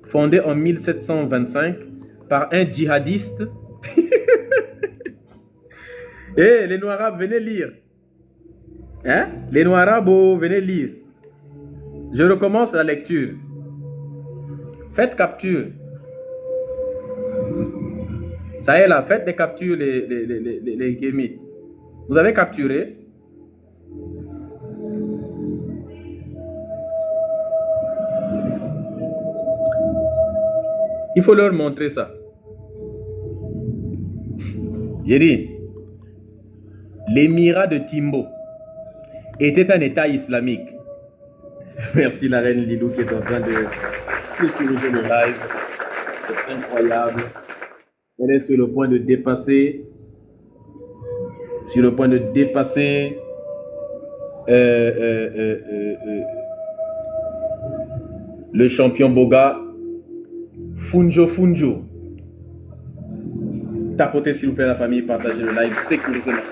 Fondé en 1725 par un djihadiste. Eh, les Noirs-Arabes, venez lire. Hein? Les Noirs-Arabes, venez lire. Je recommence la lecture. Faites capture. Ça y est là, faites des captures, les Kémites. Vous avez capturé? Il faut leur montrer ça. J'ai dit, l'émirat de Timbo était un État islamique. Merci la reine Lilou qui est en train de sécuriser le live. C'est incroyable. Elle est sur le point de dépasser. Le champion Boga. Funjo. Tapotez s'il vous plaît la famille, partagez le live, sécurisez le live.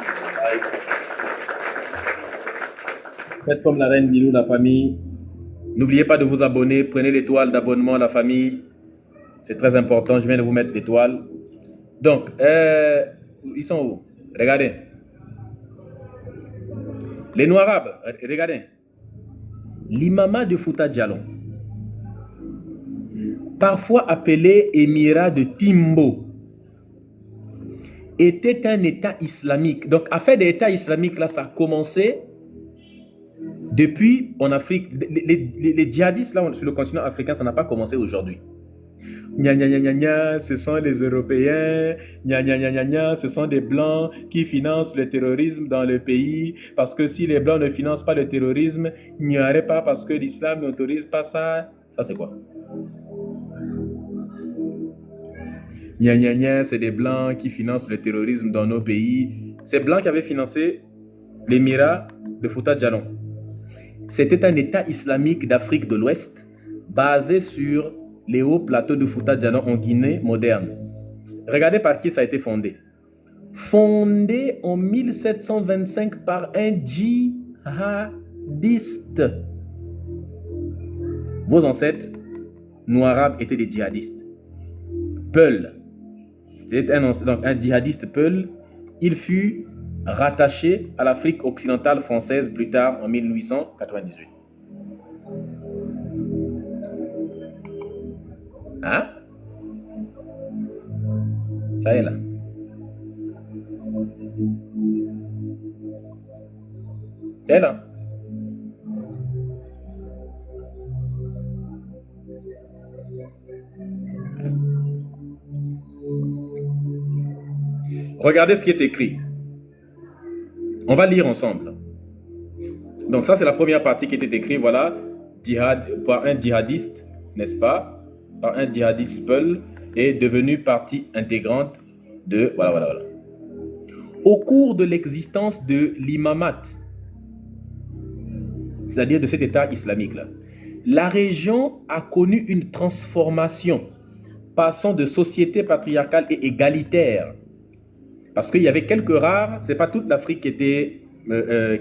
Faites comme la reine Lilou, la famille. N'oubliez pas de vous abonner, prenez l'étoile d'abonnement, la famille. C'est très important, je viens de vous mettre l'étoile. Donc, ils sont où? Regardez. Les Noirs-Arabes, regardez. L'imama de Fouta Djallon, parfois appelé émirat de Timbo, était un État islamique. Donc, affaire des États islamiques, là, ça a commencé depuis en Afrique. Les djihadistes, là, sur le continent africain, ça n'a pas commencé aujourd'hui. Gna gna gna gna gna, ce sont les Européens. Gna gna gna gna gna, ce sont des Blancs qui financent le terrorisme dans le pays. Parce que si les Blancs ne financent pas le terrorisme, il n'y aurait pas parce que l'islam n'autorise pas ça. Ça, c'est quoi? Gna gna gna, c'est des Blancs qui financent le terrorisme dans nos pays. C'est Blancs qui avaient financé l'émirat de Fouta Djallon. C'était un État islamique d'Afrique de l'Ouest basé sur les hauts plateaux de Fouta Djallon en Guinée moderne. Regardez par qui ça a été fondé. Fondé en 1725 par un djihadiste. Vos ancêtres, Noirs-Arabes, étaient des djihadistes. Peul, c'était un djihadiste Peul. Il fut rattaché à l'Afrique occidentale française plus tard en 1898. Hein? Ça y est là. C'est là. Regardez ce qui est écrit. On va lire ensemble. Donc ça, c'est la première partie qui était écrite, voilà, par un djihadiste, n'est-ce pas? Par un djihadiste Peul, est devenu partie intégrante de... Voilà. Au cours de l'existence de l'imamat, c'est-à-dire de cet État islamique-là, la région a connu une transformation, passant de société patriarcale et égalitaire. Parce qu'il y avait quelques rares, c'est pas toute l'Afrique qui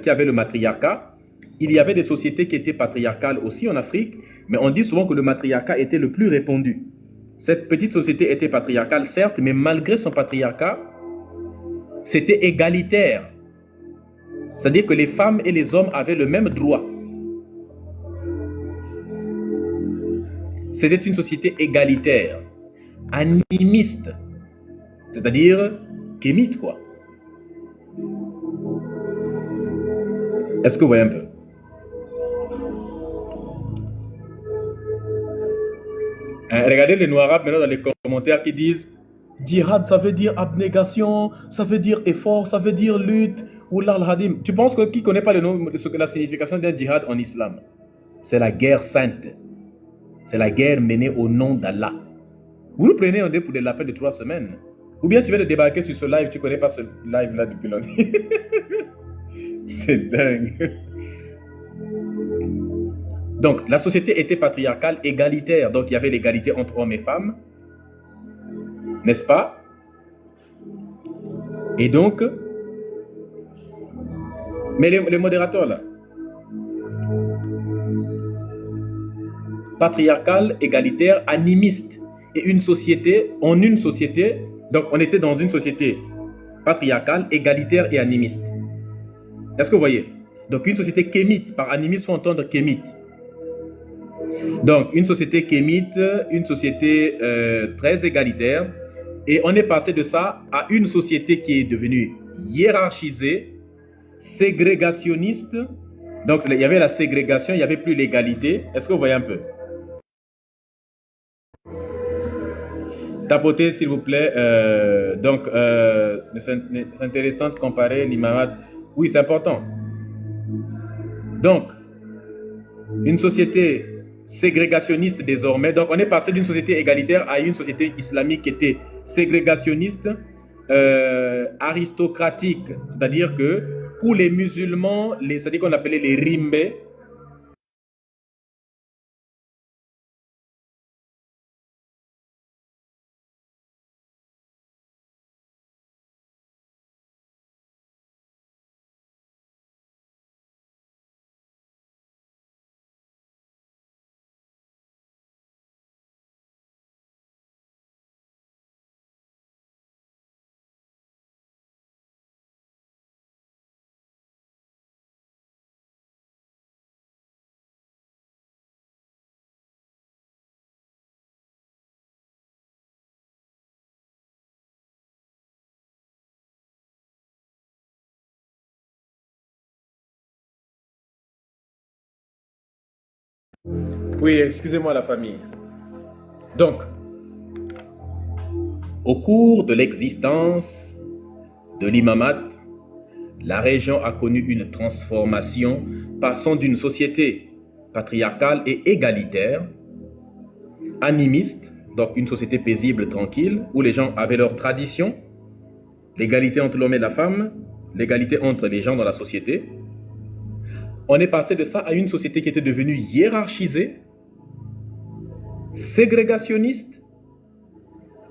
avait le matriarcat. Il y avait des sociétés qui étaient patriarcales aussi en Afrique, mais on dit souvent que le matriarcat était le plus répandu. Cette petite société était patriarcale, certes, mais malgré son patriarcat, c'était égalitaire. C'est-à-dire que les femmes et les hommes avaient le même droit. C'était une société égalitaire, animiste, c'est-à-dire kémite, quoi. Est-ce que vous voyez un peu? Regardez les Noirs-Arabes maintenant dans les commentaires qui disent djihad, ça veut dire abnégation, ça veut dire effort, ça veut dire lutte. Oulal Hadim, tu penses que qui connaît pas le nom, la signification d'un djihad en islam? C'est la guerre sainte. C'est la guerre menée au nom d'Allah. Vous nous prenez en dé pour des lapins de 3 semaines. Ou bien tu viens de débarquer sur ce live, tu connais pas ce live-là depuis longtemps. C'est dingue. Donc, la société était patriarcale, égalitaire. Donc, il y avait l'égalité entre hommes et femmes. N'est-ce pas? Et donc, mais les modérateurs là, patriarcal, égalitaire, animiste. Et une société, donc on était dans une société patriarcale, égalitaire et animiste. Est-ce que vous voyez? Donc une société kémite, par animiste, il faut entendre kémite. Donc une société kémite, une société très égalitaire. Et on est passé de ça à une société qui est devenue hiérarchisée, ségrégationniste. Donc il y avait la ségrégation, il n'y avait plus l'égalité. Est-ce que vous voyez un peu? Tapotez s'il vous plaît. C'est intéressant de comparer l'imam. Oui, c'est important. Donc, une société ségrégationniste désormais. Donc, on est passé d'une société égalitaire à une société islamique qui était ségrégationniste, aristocratique. C'est-à-dire que pour les musulmans, c'est-à-dire qu'on appelait les rimbés, oui, excusez-moi la famille. Donc, au cours de l'existence de l'imamat, la région a connu une transformation passant d'une société patriarcale et égalitaire, animiste, donc une société paisible, tranquille, où les gens avaient leurs traditions, l'égalité entre l'homme et la femme, l'égalité entre les gens dans la société. On est passé de ça à une société qui était devenue hiérarchisée, ségrégationniste,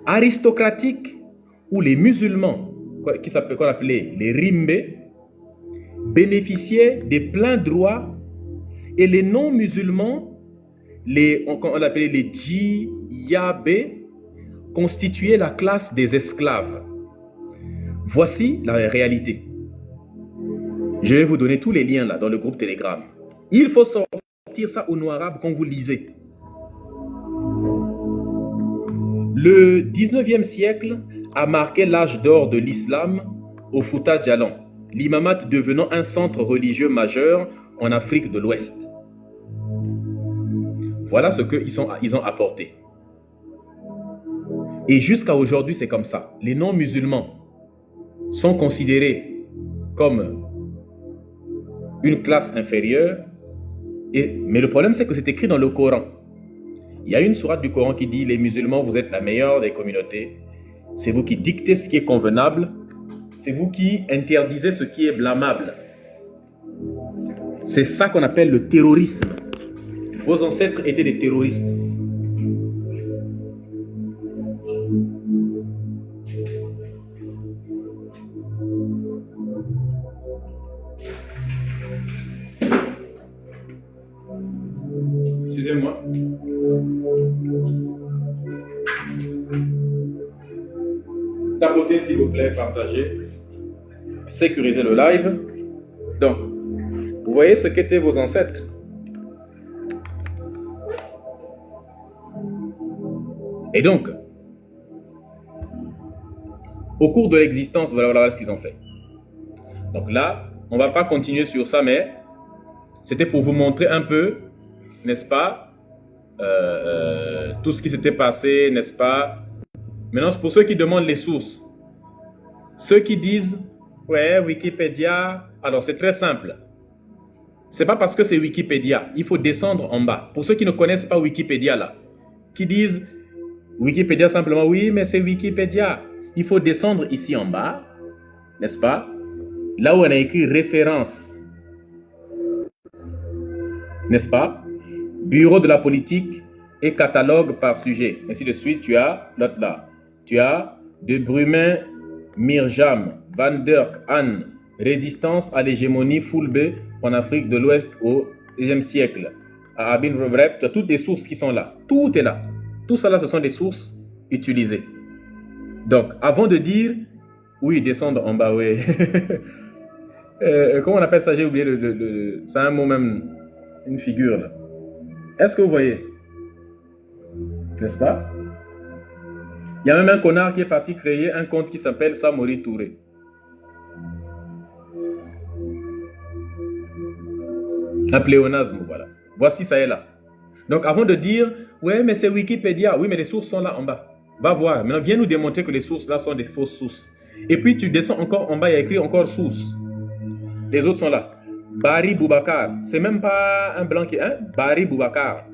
aristocratique, où les musulmans, qu'on appelait les rimbés, bénéficiaient des pleins droits et les non-musulmans, on appelait les djiyabés, constituaient la classe des esclaves. Voici la réalité. Je vais vous donner tous les liens là dans le groupe Telegram. Il faut sortir ça au noir quand vous lisez. Le 19e siècle a marqué l'âge d'or de l'islam au Fouta Djallon, l'imamat devenant un centre religieux majeur en Afrique de l'Ouest. Voilà ce qu'ils ont apporté. Et jusqu'à aujourd'hui, c'est comme ça. Les non-musulmans sont considérés comme une classe inférieure. Mais le problème, c'est que c'est écrit dans le Coran. Il y a une sourate du Coran qui dit « Les musulmans, vous êtes la meilleure des communautés. C'est vous qui dictez ce qui est convenable. C'est vous qui interdisez ce qui est blâmable. » C'est ça qu'on appelle le terrorisme. Vos ancêtres étaient des terroristes. Excusez-moi. Tapotez s'il vous plaît, partagez. Sécurisez le live. Donc, vous voyez ce qu'étaient vos ancêtres. Et donc, au cours de l'existence, voilà ce qu'ils ont fait. Donc là, on ne va pas continuer sur ça, mais c'était pour vous montrer un peu, n'est-ce pas, tout ce qui s'était passé, n'est-ce pas. Maintenant, c'est pour ceux qui demandent les sources. Ceux qui disent Ouais, Wikipédia. Alors, c'est très simple. C'est pas parce que c'est Wikipédia. Il faut descendre en bas. Pour ceux qui ne connaissent pas Wikipédia, là, qui disent Wikipédia simplement, oui, mais c'est Wikipédia. Il faut descendre ici en bas, n'est-ce pas? Là où on a écrit référence, n'est-ce pas? Bureau de la politique et catalogue par sujet. Ainsi de suite, tu as l'autre là. Tu as De Brumin, Mirjam, Van Dirk, Anne, résistance à l'hégémonie Fulbe en Afrique de l'Ouest au XIe siècle. À Abin, bref, tu as toutes les sources qui sont là. Tout est là. Tout ça là, ce sont des sources utilisées. Donc, avant de dire, oui, descendre en bas, oui. Comment on appelle ça? J'ai oublié c'est un mot même, une figure là. Est-ce que vous voyez? N'est-ce pas? Il y a même un connard qui est parti créer un compte qui s'appelle Samori Touré. Un pléonasme, voilà. Voici, ça est là. Donc, avant de dire, ouais, mais c'est Wikipédia. Oui, mais les sources sont là en bas. Va voir. Maintenant, viens nous démontrer que les sources là sont des fausses sources. Et puis, tu descends encore en bas, il y a écrit encore source. Les autres sont là. Barry Boubacar. C'est même pas un blanc qui est, hein? Barry Boubacar.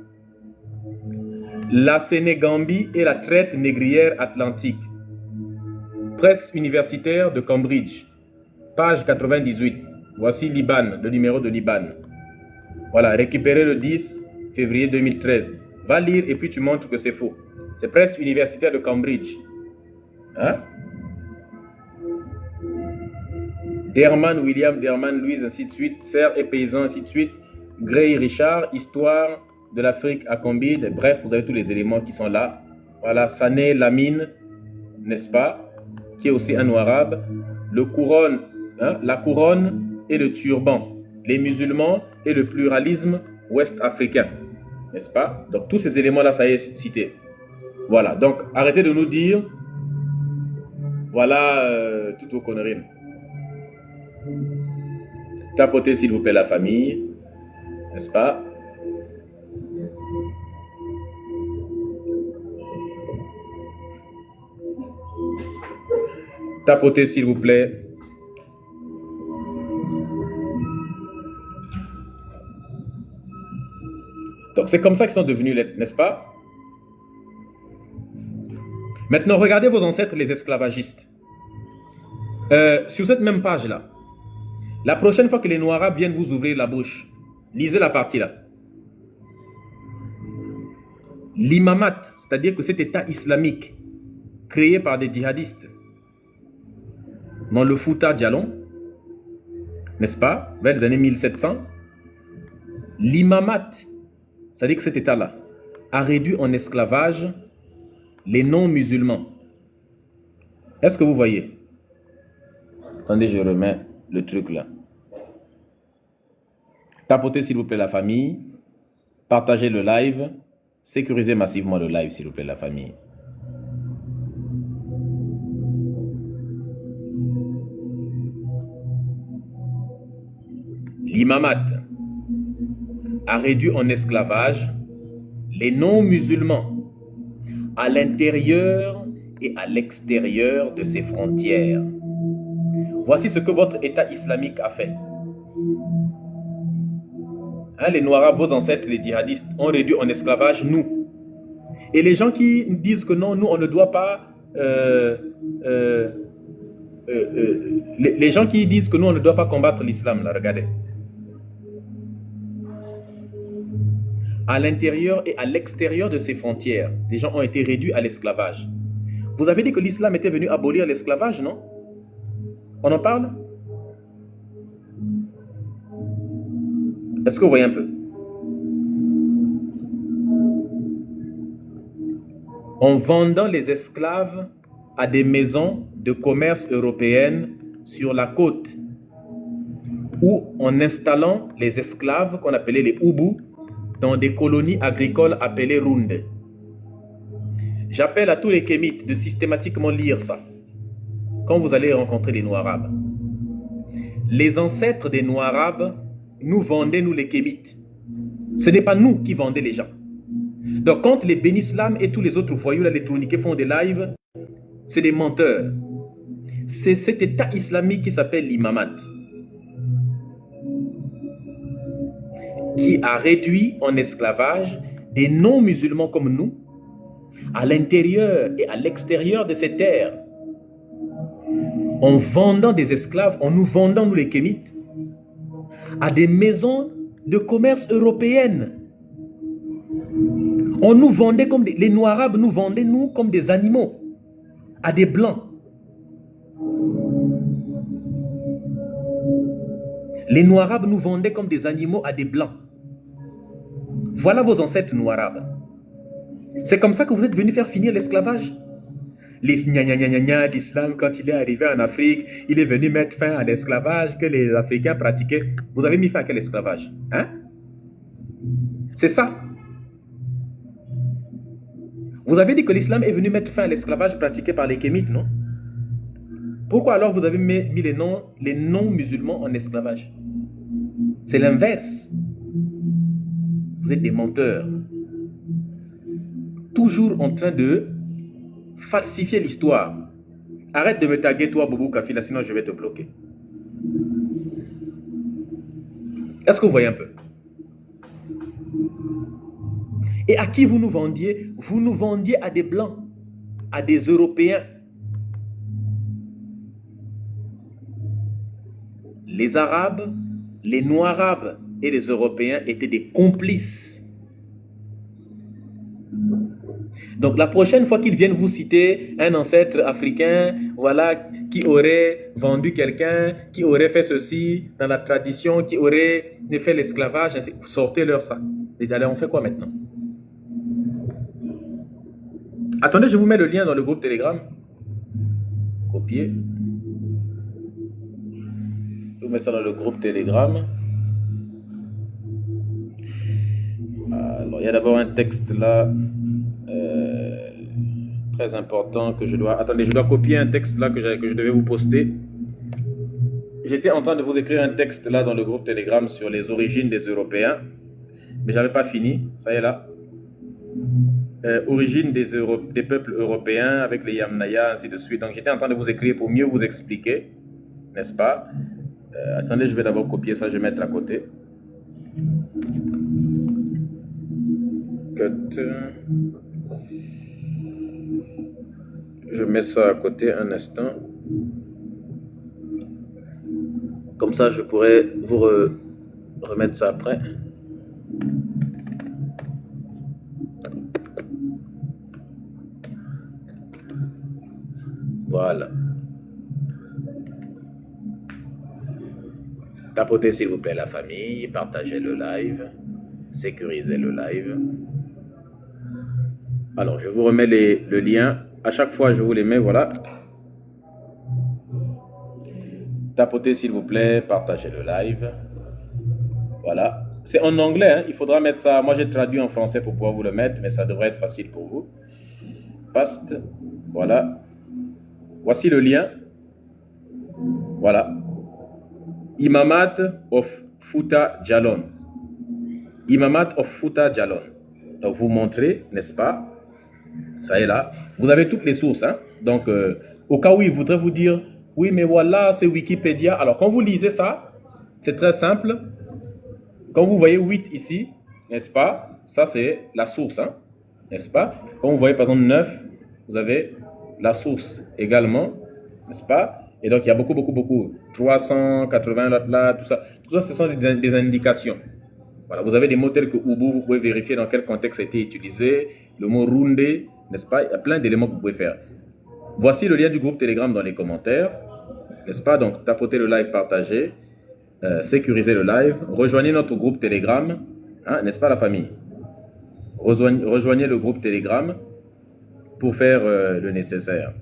La Sénégambie et la traite négrière atlantique. Presse universitaire de Cambridge. Page 98. Voici Liban, le numéro de Liban. Voilà, récupéré le 10 février 2013. Va lire et puis tu montres que c'est faux. C'est presse universitaire de Cambridge. Hein? Derman, William, Derman, Louise, ainsi de suite. Serre et paysan, ainsi de suite. Gray, Richard, histoire de l'Afrique à Cambridge. Bref, vous avez tous les éléments qui sont là. Voilà, Sané, Lamine, n'est-ce pas? Qui est aussi un nom arabe. Le couronne, hein? La couronne et le turban. Les musulmans et le pluralisme ouest-africain. N'est-ce pas? Donc, tous ces éléments-là, ça y est cité. Voilà. Donc, arrêtez de nous dire, voilà, toutes vos conneries. Tapotez, s'il vous plaît, la famille. N'est-ce pas? Tapotez, s'il vous plaît. Donc, c'est comme ça qu'ils sont devenus, n'est-ce pas? Maintenant, regardez vos ancêtres, les esclavagistes. Sur cette même page-là, la prochaine fois que les Noirs arabes viennent vous ouvrir la bouche, lisez la partie-là. L'imamat, c'est-à-dire que cet État islamique créé par des djihadistes dans le Fouta Djallon, n'est-ce pas, vers les années 1700, l'imamat, c'est-à-dire que cet État-là a réduit en esclavage les non-musulmans. Est-ce que vous voyez? Attendez, je remets le truc là. Tapotez s'il vous plaît la famille. Partagez le live. Sécurisez massivement le live s'il vous plaît la famille. L'imamat a réduit en esclavage les non-musulmans à l'intérieur et à l'extérieur de ses frontières. Voici ce que votre État islamique a fait. Hein, les Noirs, vos ancêtres, les djihadistes, ont réduit en esclavage nous. Et les gens qui disent que non, nous, on ne doit pas... les gens qui disent que nous, on ne doit pas combattre l'islam, là, regardez. À l'intérieur et à l'extérieur de ses frontières, des gens ont été réduits à l'esclavage. Vous avez dit que l'islam était venu abolir l'esclavage, non? On en parle? Est-ce que vous voyez un peu? En vendant les esclaves à des maisons de commerce européennes sur la côte, ou en installant les esclaves qu'on appelait les Oubou dans des colonies agricoles appelées Runde. J'appelle à tous les kémites de systématiquement lire ça quand vous allez rencontrer des Noirs arabes. Les ancêtres des Noirs arabes nous vendaient, nous les kémites. Ce n'est pas nous qui vendaient les gens. Donc quand les Benislam et tous les autres voyous là, les tourniquets font des lives, c'est des menteurs. c'est cet État islamique qui s'appelle l'Imamat, qui a réduit en esclavage des non-musulmans comme nous, à l'intérieur et à l'extérieur de ces terres, en vendant des esclaves, en nous vendant, nous les Kémites, à des maisons de commerce européennes. On nous vendait comme les Noirs-Arabes nous vendaient nous comme des animaux à des Blancs. Les Noirs-Arabes nous vendaient comme des animaux à des Blancs. Voilà vos ancêtres Noirs-Arabes. C'est comme ça que vous êtes venus faire finir l'esclavage. Les gna l'islam, quand il est arrivé en Afrique, il est venu mettre fin à l'esclavage que les Africains pratiquaient. Vous avez mis fin à quel esclavage? Hein? C'est ça. Vous avez dit que l'islam est venu mettre fin à l'esclavage pratiqué par les Kémites, non? Pourquoi alors vous avez mis les non-musulmans en esclavage? C'est l'inverse. Vous êtes des menteurs. Toujours en train de falsifier l'histoire. Arrête de me taguer toi, Boubou Kafila, sinon je vais te bloquer. Est-ce que vous voyez un peu? Et à qui vous nous vendiez? Vous nous vendiez à des Blancs, à des Européens. Les Arabes, les Noirs-Arabes et les Européens étaient des complices. Donc la prochaine fois qu'ils viennent vous citer un ancêtre africain, voilà, qui aurait vendu quelqu'un, qui aurait fait ceci dans la tradition, qui aurait fait l'esclavage, sortez-leur ça. Et allez, on fait quoi maintenant? Attendez, je vous mets le lien dans le groupe Telegram. Copier. Je vous mets ça dans le groupe Telegram. Alors, il y a d'abord un texte là, très important que je dois... Attendez, je dois copier un texte là que je devais vous poster. J'étais en train de vous écrire un texte là dans le groupe Telegram sur les origines des Européens, mais j'avais pas fini. Ça y est là. Origine des peuples européens avec les Yamnaya, ainsi de suite. Donc j'étais en train de vous écrire pour mieux vous expliquer, n'est-ce pas? Attendez, je vais d'abord copier ça, je vais mettre à côté. Je mets ça à côté un instant. Comme ça, je pourrais vous remettre ça après. Voilà. Tapotez s'il vous plaît la famille, partagez le live, sécurisez le live. Alors, je vous remets le lien. À chaque fois, je vous les mets, voilà. Tapotez s'il vous plaît, partagez le live. Voilà. C'est en anglais, hein. Il faudra mettre ça. Moi, j'ai traduit en français pour pouvoir vous le mettre, mais ça devrait être facile pour vous. Paste. Voilà. Voici le lien. Voilà. Imamat of Fouta Djallon. Imamat of Fouta Djallon. Donc, vous montrez, n'est-ce pas? Ça est là. Vous avez toutes les sources. Hein? Donc, au cas où il voudrait vous dire, oui, mais voilà, c'est Wikipédia. Alors, quand vous lisez ça, c'est très simple. Quand vous voyez 8 ici, n'est-ce pas? Ça, c'est la source. Hein? N'est-ce pas? Quand vous voyez, par exemple, 9, vous avez la source également. N'est-ce pas? Et donc, il y a beaucoup. 380, là, tout ça. Tout ça, ce sont des indications. Voilà, vous avez des mots tels que Ubu, vous pouvez vérifier dans quel contexte a été utilisé. Le mot Runde, n'est-ce pas? Il y a plein d'éléments que vous pouvez faire. Voici le lien du groupe Telegram dans les commentaires. N'est-ce pas? Donc, tapotez le live, partagez, sécurisez le live. Rejoignez notre groupe Telegram. Hein, n'est-ce pas la famille? Rejoignez le groupe Telegram pour faire le nécessaire.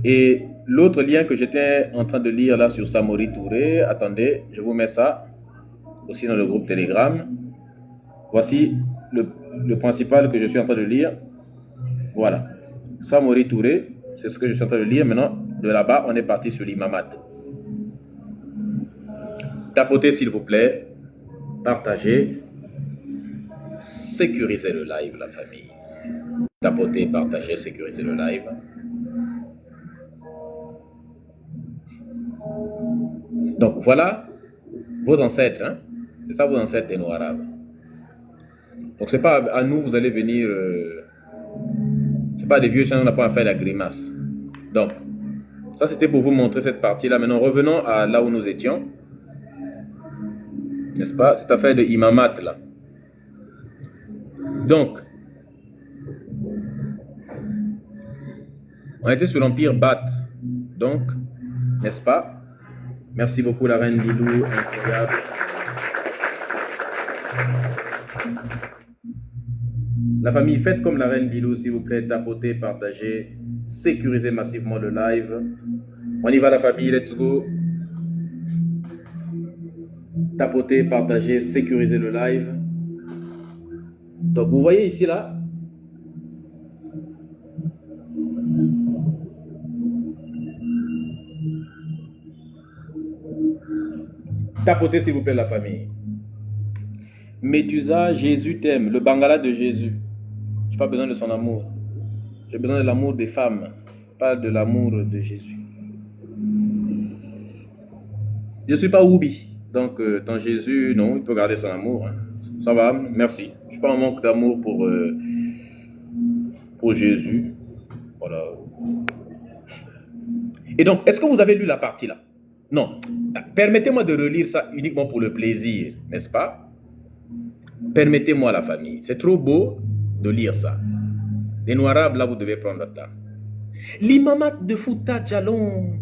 Et l'autre lien que j'étais en train de lire là sur Samori Touré, attendez, je vous mets ça aussi dans le groupe Telegram. Voici le principal que je suis en train de lire. Voilà. Samori Touré, c'est ce que je suis en train de lire. Maintenant, de là-bas, on est parti sur l'Imamat. Tapotez s'il vous plaît, partagez, sécurisez le live, la famille. Tapotez, partagez, sécurisez le live. Donc voilà vos ancêtres. Hein? C'est ça vos ancêtres des Noirs arabes. Donc c'est pas à nous, vous allez venir... c'est pas des vieux chiens, on n'a pas à faire la grimace. Donc, ça c'était pour vous montrer cette partie-là. Maintenant, revenons à là où nous étions. N'est-ce pas? Cette affaire de Imamat là. Donc, on était sur l'empire Bath. Donc, n'est-ce pas? Merci beaucoup la reine Lilou, incroyable. La famille, faites comme la reine Lilou, s'il vous plaît, tapotez, partagez, sécurisez massivement le live. On y va la famille, let's go. Tapotez, partagez, sécurisez le live. Donc vous voyez ici là, tapotez s'il vous plaît la famille. Médusa, Jésus t'aime, le Bangala de Jésus. Je n'ai pas besoin de son amour. J'ai besoin de l'amour des femmes, pas de l'amour de Jésus. Je ne suis pas Oubi. Donc, dans Jésus, non, il peut garder son amour. Hein. Ça va, merci. Je ne suis pas en manque d'amour pour Jésus. Voilà. Et donc, est-ce que vous avez lu la partie là? Non. Permettez-moi de relire ça uniquement pour le plaisir, n'est-ce pas? Permettez-moi la famille. C'est trop beau de lire ça. Les Noirs arabes, là, vous devez prendre le temps. L'imamat de Fouta Djallon.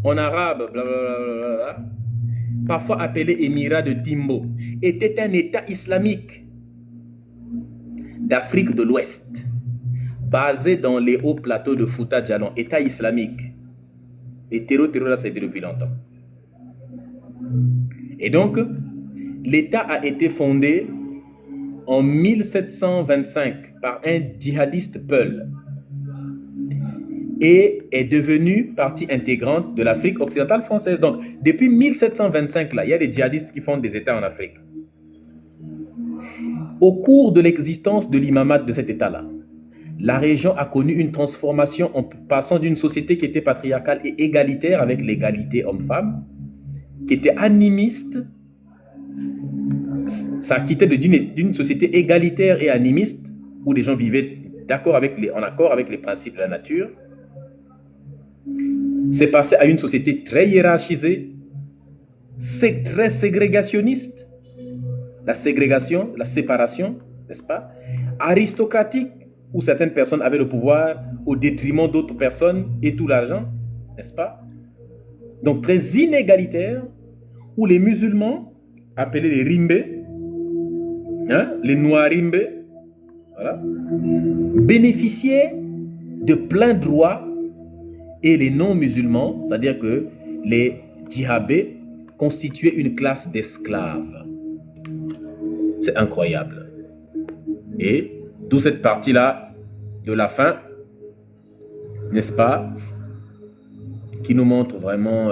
En arabe, blablabla, parfois appelé Émirat de Timbo, était un État islamique d'Afrique de l'Ouest, basé dans les hauts plateaux de Fouta Djallon, État islamique. Et terreau là, c'était depuis longtemps. Et donc, l'État a été fondé en 1725 par un djihadiste Peul et est devenu partie intégrante de l'Afrique occidentale française. Donc, depuis 1725, là, il y a des djihadistes qui fondent des États en Afrique. Au cours de l'existence de l'imamat de cet État-là, la région a connu une transformation en passant d'une société qui était patriarcale et égalitaire avec l'égalité homme-femme, qui était animiste. Ça quittait d'une société égalitaire et animiste où les gens vivaient en accord avec les principes de la nature. C'est passé à une société très hiérarchisée, très ségrégationniste, la ségrégation, la séparation, n'est-ce pas? Aristocratique, où certaines personnes avaient le pouvoir au détriment d'autres personnes et tout l'argent, n'est-ce pas? Donc très inégalitaire, où les musulmans, appelés les rimbés, hein, les Noirimbe, voilà, bénéficiaient de plein droit et les non-musulmans, c'est-à-dire que les djihadistes constituaient une classe d'esclaves. C'est incroyable. Et d'où cette partie-là de la fin, n'est-ce pas, qui nous montre vraiment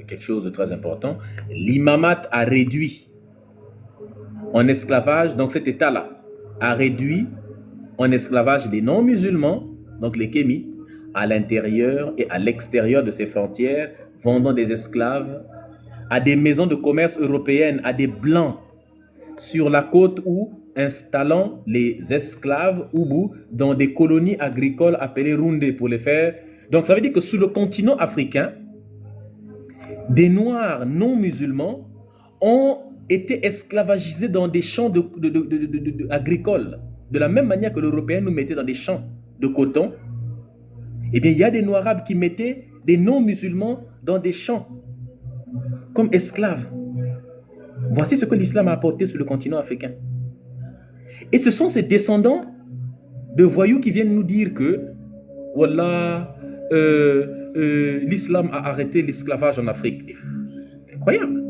quelque chose de très important. L'imamat a réduit en esclavage, donc cet État-là a réduit en esclavage les non-musulmans, donc les Kémites, à l'intérieur et à l'extérieur de ses frontières, vendant des esclaves à des maisons de commerce européennes, à des blancs sur la côte ou installant les esclaves Ubu dans des colonies agricoles appelées Roundé pour les faire. Donc ça veut dire que sur le continent africain, des Noirs non musulmans ont été esclavagisés dans des champs agricoles. De la même manière que l'Européen nous mettait dans des champs de coton, eh bien il y a des Noirs arabes qui mettaient des non-musulmans dans des champs comme esclaves. Voici ce que l'islam a apporté sur le continent africain. Et ce sont ces descendants de voyous qui viennent nous dire que voilà, l'islam a arrêté l'esclavage en Afrique. Incroyable.